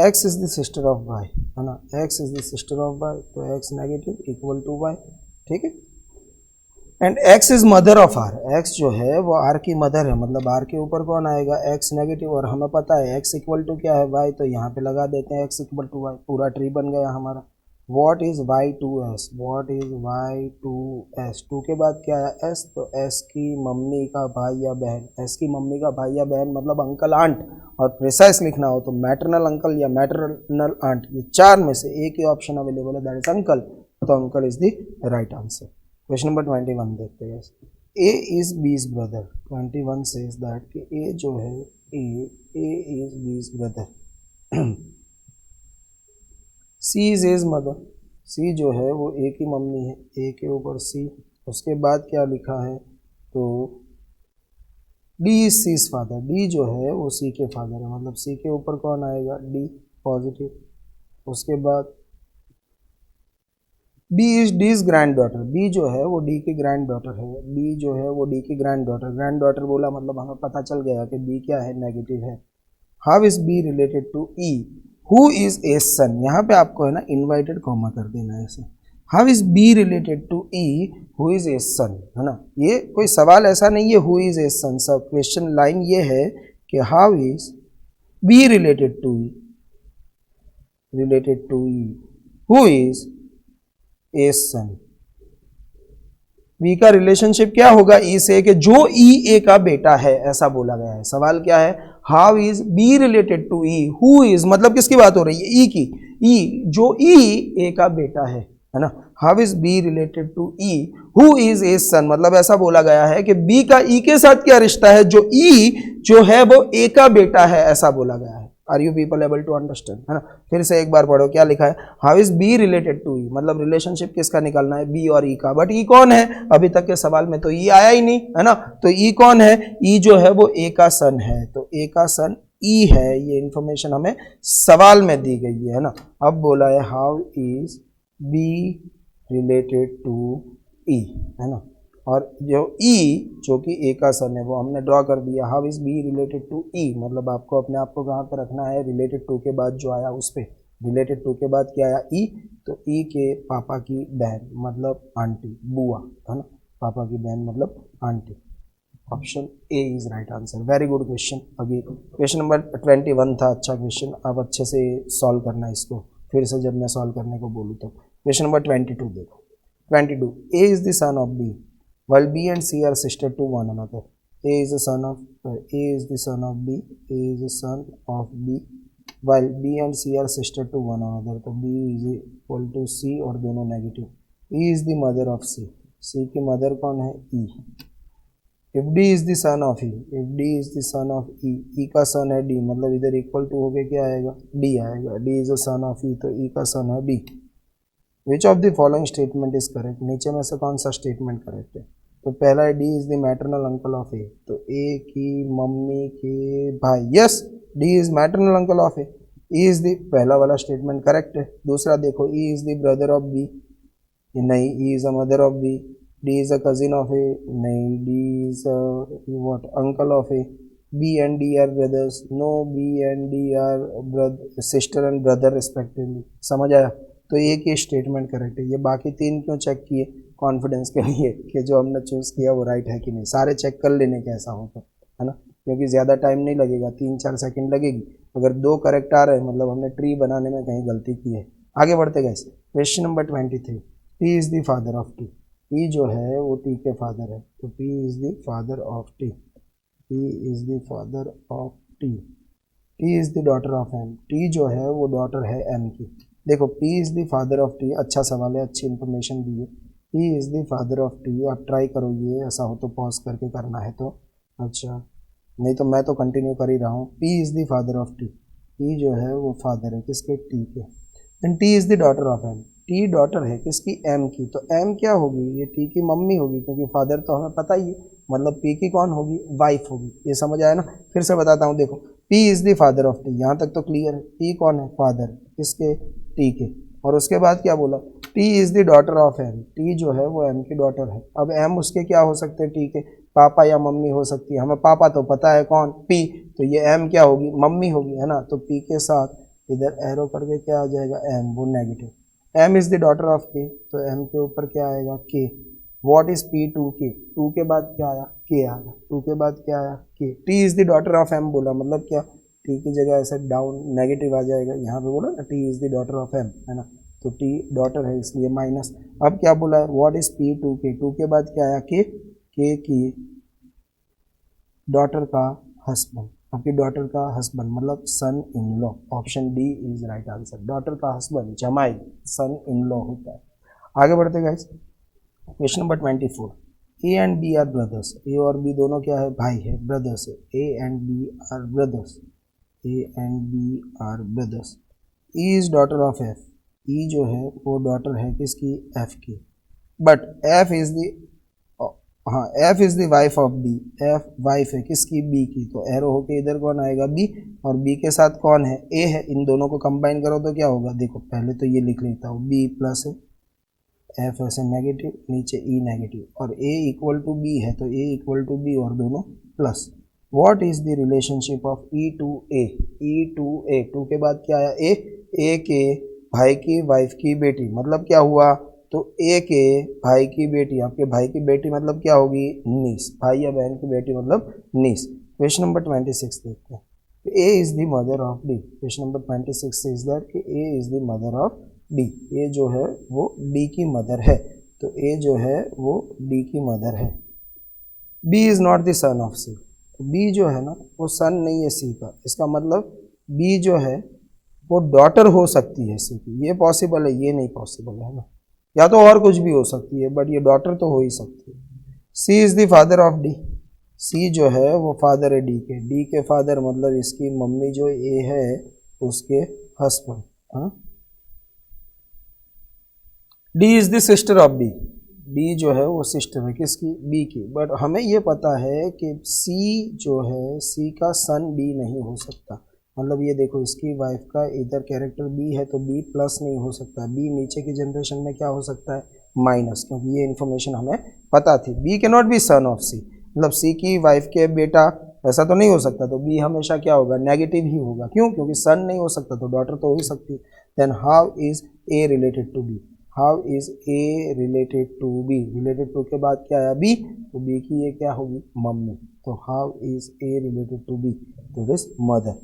X is the sister of Y, है ना, X is the sister of Y, तो X negative equal to Y, ठीक है। And X is mother of R, X जो है वो R की मदर है, मतलब R के ऊपर कौन आएगा, X नेगेटिव, और हमें पता है X इक्वल टू क्या है, Y, तो यहाँ पे लगा देते हैं X इक्वल टू Y, पूरा ट्री बन गया हमारा। What is Y to S, What is Y to S, to के बाद क्या है S, तो S की मम्मी का भाई या बहन, S की मम्मी का भाई या बहन मतलब अंकल आंट, और प्रिसाइज लिखना हो तो मैटरनल अंकल या मैटरनल आंट, ये चार में से एक ही ऑप्शन अवेलेबल है, दैट इज अंकल, तो uncle is the right answer. Question number 21 देखते हैं। A is B's brother, 21 says that कि ए जो है A is B's brother. C is as mother, C जो है वो ए की मम्मी है, ए के ऊपर सी, उसके बाद क्या लिखा है, तो D is C's father, D जो है वो सी के फादर है, मतलब सी के ऊपर कौन आएगा, डी पॉजिटिव। उसके बाद D is granddaughter, D जो है वो डी की ग्रैंड डॉटर है, डी जो है वो डी की ग्रैंड डॉटर बोला मतलब हमें पता चल गया कि डी क्या है, नेगेटिव है। How is B related to E, who is A son, यहाँ पे आपको है ना इन्वाइटेड कॉमा कर देना है ऐसे, how is B related to E who is A son, है ना। ये कोई सवाल ऐसा नहीं है हु इज ए सन, सब क्वेश्चन लाइन ये है कि how is B related to E, related to E who is A son. B का रिलेशनशिप क्या होगा ई से, कि जो ई ए का बेटा है, ऐसा बोला गया है। सवाल क्या है, how is B related to E, who is मतलब किसकी बात हो रही है, ई की, ई जो ई ए का बेटा है ना। How is B related to E who is A son, मतलब ऐसा बोला गया है कि बी का ई के साथ क्या रिश्ता है, जो ई जो है वो ए का बेटा है, ऐसा बोला गया है। Are you people able to understand, है ना। फिर से एक बार पढ़ो क्या लिखा है, how is B related to E, मतलब रिलेशनशिप किसका निकालना है, बी और ई का। बट ई कौन है, अभी तक के सवाल में तो ई आया ही नहीं, है ना। तो ई कौन है, ई जो है वो ए का सन है, तो ए का सन ई है, ये इंफॉर्मेशन हमें सवाल में दी गई है ना। अब बोला है how is B related to E, है ना। और जो ई जो कि ए का सन है वो हमने ड्रॉ कर दिया। How is B related to E, मतलब आपको अपने आप को कहाँ पर रखना है, रिलेटेड टू के बाद जो आया उस पर, रिलेटेड टू के बाद क्या आया ई, तो ई के पापा की बहन मतलब आंटी, बुआ, है ना। पापा की बहन मतलब aunty. Option A is right answer. Very good question. अभी क्वेश्चन नंबर 21 था, अच्छा क्वेश्चन। अब अच्छे से सॉल्व करना है इसको, फिर से जब मैं सॉल्व करने को बोलूँ तो। क्वेश्चन नंबर 22 देखो। 22, A is the son of B while B and C are sister to one another. A is the son of A is the son of B. A is the son of B. While B and C are sister to one another, तो B is equal to C और दोनों negative. E is the mother of C. C की mother कौन है, E. If D is the son of E, if D is the son of E, E का son है D, मतलब इधर equal to होके क्या आएगा, D आएगा। D is the son of E, तो E का सन है D। Which of the following statement is correct? नीचे में से कौन सा स्टेटमेंट करेक्ट है? तो पहला है D is the maternal uncle of A, तो ए की मम्मी के भाई, yes D is maternal uncle of A. E is the, पहला वाला स्टेटमेंट करेक्ट है। दूसरा देखो, E is the brother of B, नहीं, E is a mother of B. D is a cousin of A, नहीं, D is what, uncle of A. B and D are brothers, no, B and D are sister and brother respectively. समझ आया, तो एक ही statement correct है। ये बाकी तीन क्यों चेक किए, कॉन्फिडेंस के लिए कि जो हमने चूज़ किया वो राइट है कि नहीं। सारे चेक कर लेने के ऐसा हो तो, है ना, क्योंकि ज़्यादा टाइम नहीं लगेगा, 3-4 सेकंड लगेगी। अगर 2 करेक्ट आ रहे हैं मतलब हमने ट्री बनाने में कहीं गलती की है। आगे बढ़ते गए। Question number 23, P is the father of T. P जो है वो टी के फादर है, तो P is the father of T. P is the father of T. T is the daughter of M. T जो है वो डॉटर है एम की। देखो, P is the father of T, अच्छा सवाल है, अच्छी इन्फॉर्मेशन दी है। P is the father of T, आप ट्राई करो ये, ऐसा हो तो पॉज करके करना है तो अच्छा, नहीं तो मैं तो कंटिन्यू कर ही रहा हूँ। P is the father of T, P जो है वो फादर है किसके, टी के। And T is the daughter of M, T daughter है किसकी, एम की। तो एम क्या होगी, ये टी की मम्मी होगी, क्योंकि फादर तो हमें पता ही है, मतलब पी की कौन होगी, वाइफ होगी। ये समझ आया ना। फिर से बताता हूँ, देखो, P is the father of T, यहाँ तक तो क्लियर है। पी कौन है, फादर किसके, टी के। और उसके बाद क्या बोला, T is the daughter of M. T जो है वो एम की डॉटर है। अब एम उसके क्या हो सकते हैं, टी के पापा या मम्मी हो सकती है। हमें पापा तो पता है कौन, पी, तो ये एम क्या होगी, मम्मी होगी, है ना। तो पी के साथ इधर एरो करके क्या आ जाएगा, एम, वो negative. M is the daughter of K, तो एम के ऊपर क्या आएगा, K. What is P, to K, to के बाद क्या आया, के आया, टू के बाद क्या आया, K. T is the daughter of M बोला, मतलब क्या, टी की जगह ऐसे डाउन नेगेटिव आ जाएगा, यहाँ पे बोला ना T is the daughter of M, है ना। तो टी डॉटर है इसलिए माइनस। अब क्या बोला है, what is P, to K, to के बाद क्या आया, के की डॉटर का हस्बैंड, आपकी डॉटर का हस्बैंड मतलब son in law. Option D is right answer. Daughter का हस्बैंड जमाई सन इन लॉ होता है। आगे बढ़ते guys. Question number 24, A and B are brothers. A और बी दोनों क्या है, भाई है, ब्रदर्स है। A and B are brothers, A and B are brothers. E is daughter of F. E जो है वो डॉटर है किसकी, एफ की। बट एफ इज दी, हाँ, F is the wife of B. F wife है किसकी, बी की। तो एरो होके इधर कौन आएगा, बी, और बी के साथ कौन है, ए है। इन दोनों को कंबाइन करो तो क्या होगा, देखो पहले तो ये लिख लेता हूँ, बी प्लस एफ ऐसे नेगेटिव, नीचे ई नेगेटिव, और ए इक्वल टू बी है तो ए इक्वल टू बी और दोनों plus. What is the relationship of E to A, E to A, to के बाद क्या आया ए के भाई की वाइफ की बेटी, मतलब क्या हुआ, तो ए के भाई की बेटी, आपके भाई की बेटी मतलब क्या होगी, नीस, भाई या बहन की बेटी मतलब नीस। क्वेश्चन नंबर 26 देखते हैं, A is the mother of D. Question number 26 is that कि A is the mother of D, A जो है वो डी की मदर है, तो ए जो है वो डी की मदर है। B is not the son of C, B जो है ना वो सन नहीं है सी का, इसका मतलब बी जो है वो डॉटर हो सकती है सी की, ये पॉसिबल है, ये नहीं पॉसिबल है ना, या तो और कुछ भी हो सकती है बट ये डॉटर तो हो ही सकती है। C is the father of D, C जो है वो फादर है डी के फादर मतलब इसकी मम्मी जो ए है उसके हस्बैंड, हाँ। D is the sister of B, D जो है वो सिस्टर है किसकी, बी की, बट हमें ये पता है कि सी जो है सी का सन बी नहीं हो सकता, मतलब ये देखो इसकी वाइफ का इधर कैरेक्टर बी है तो बी प्लस नहीं हो सकता, बी नीचे की जनरेशन में क्या हो सकता है, माइनस, क्योंकि ये इन्फॉर्मेशन हमें पता थी। B can not be son of C, मतलब सी की वाइफ के बेटा, ऐसा तो नहीं हो सकता, तो बी हमेशा क्या होगा, नेगेटिव ही होगा, क्यों, क्योंकि सन नहीं हो सकता तो डॉटर तो हो ही सकती। Then how is A related to B, how is A related to B, related to के बाद क्या आया बी, तो बी की ये क्या होगी, मम्मी, तो how is A related to B, तो दिस मदर।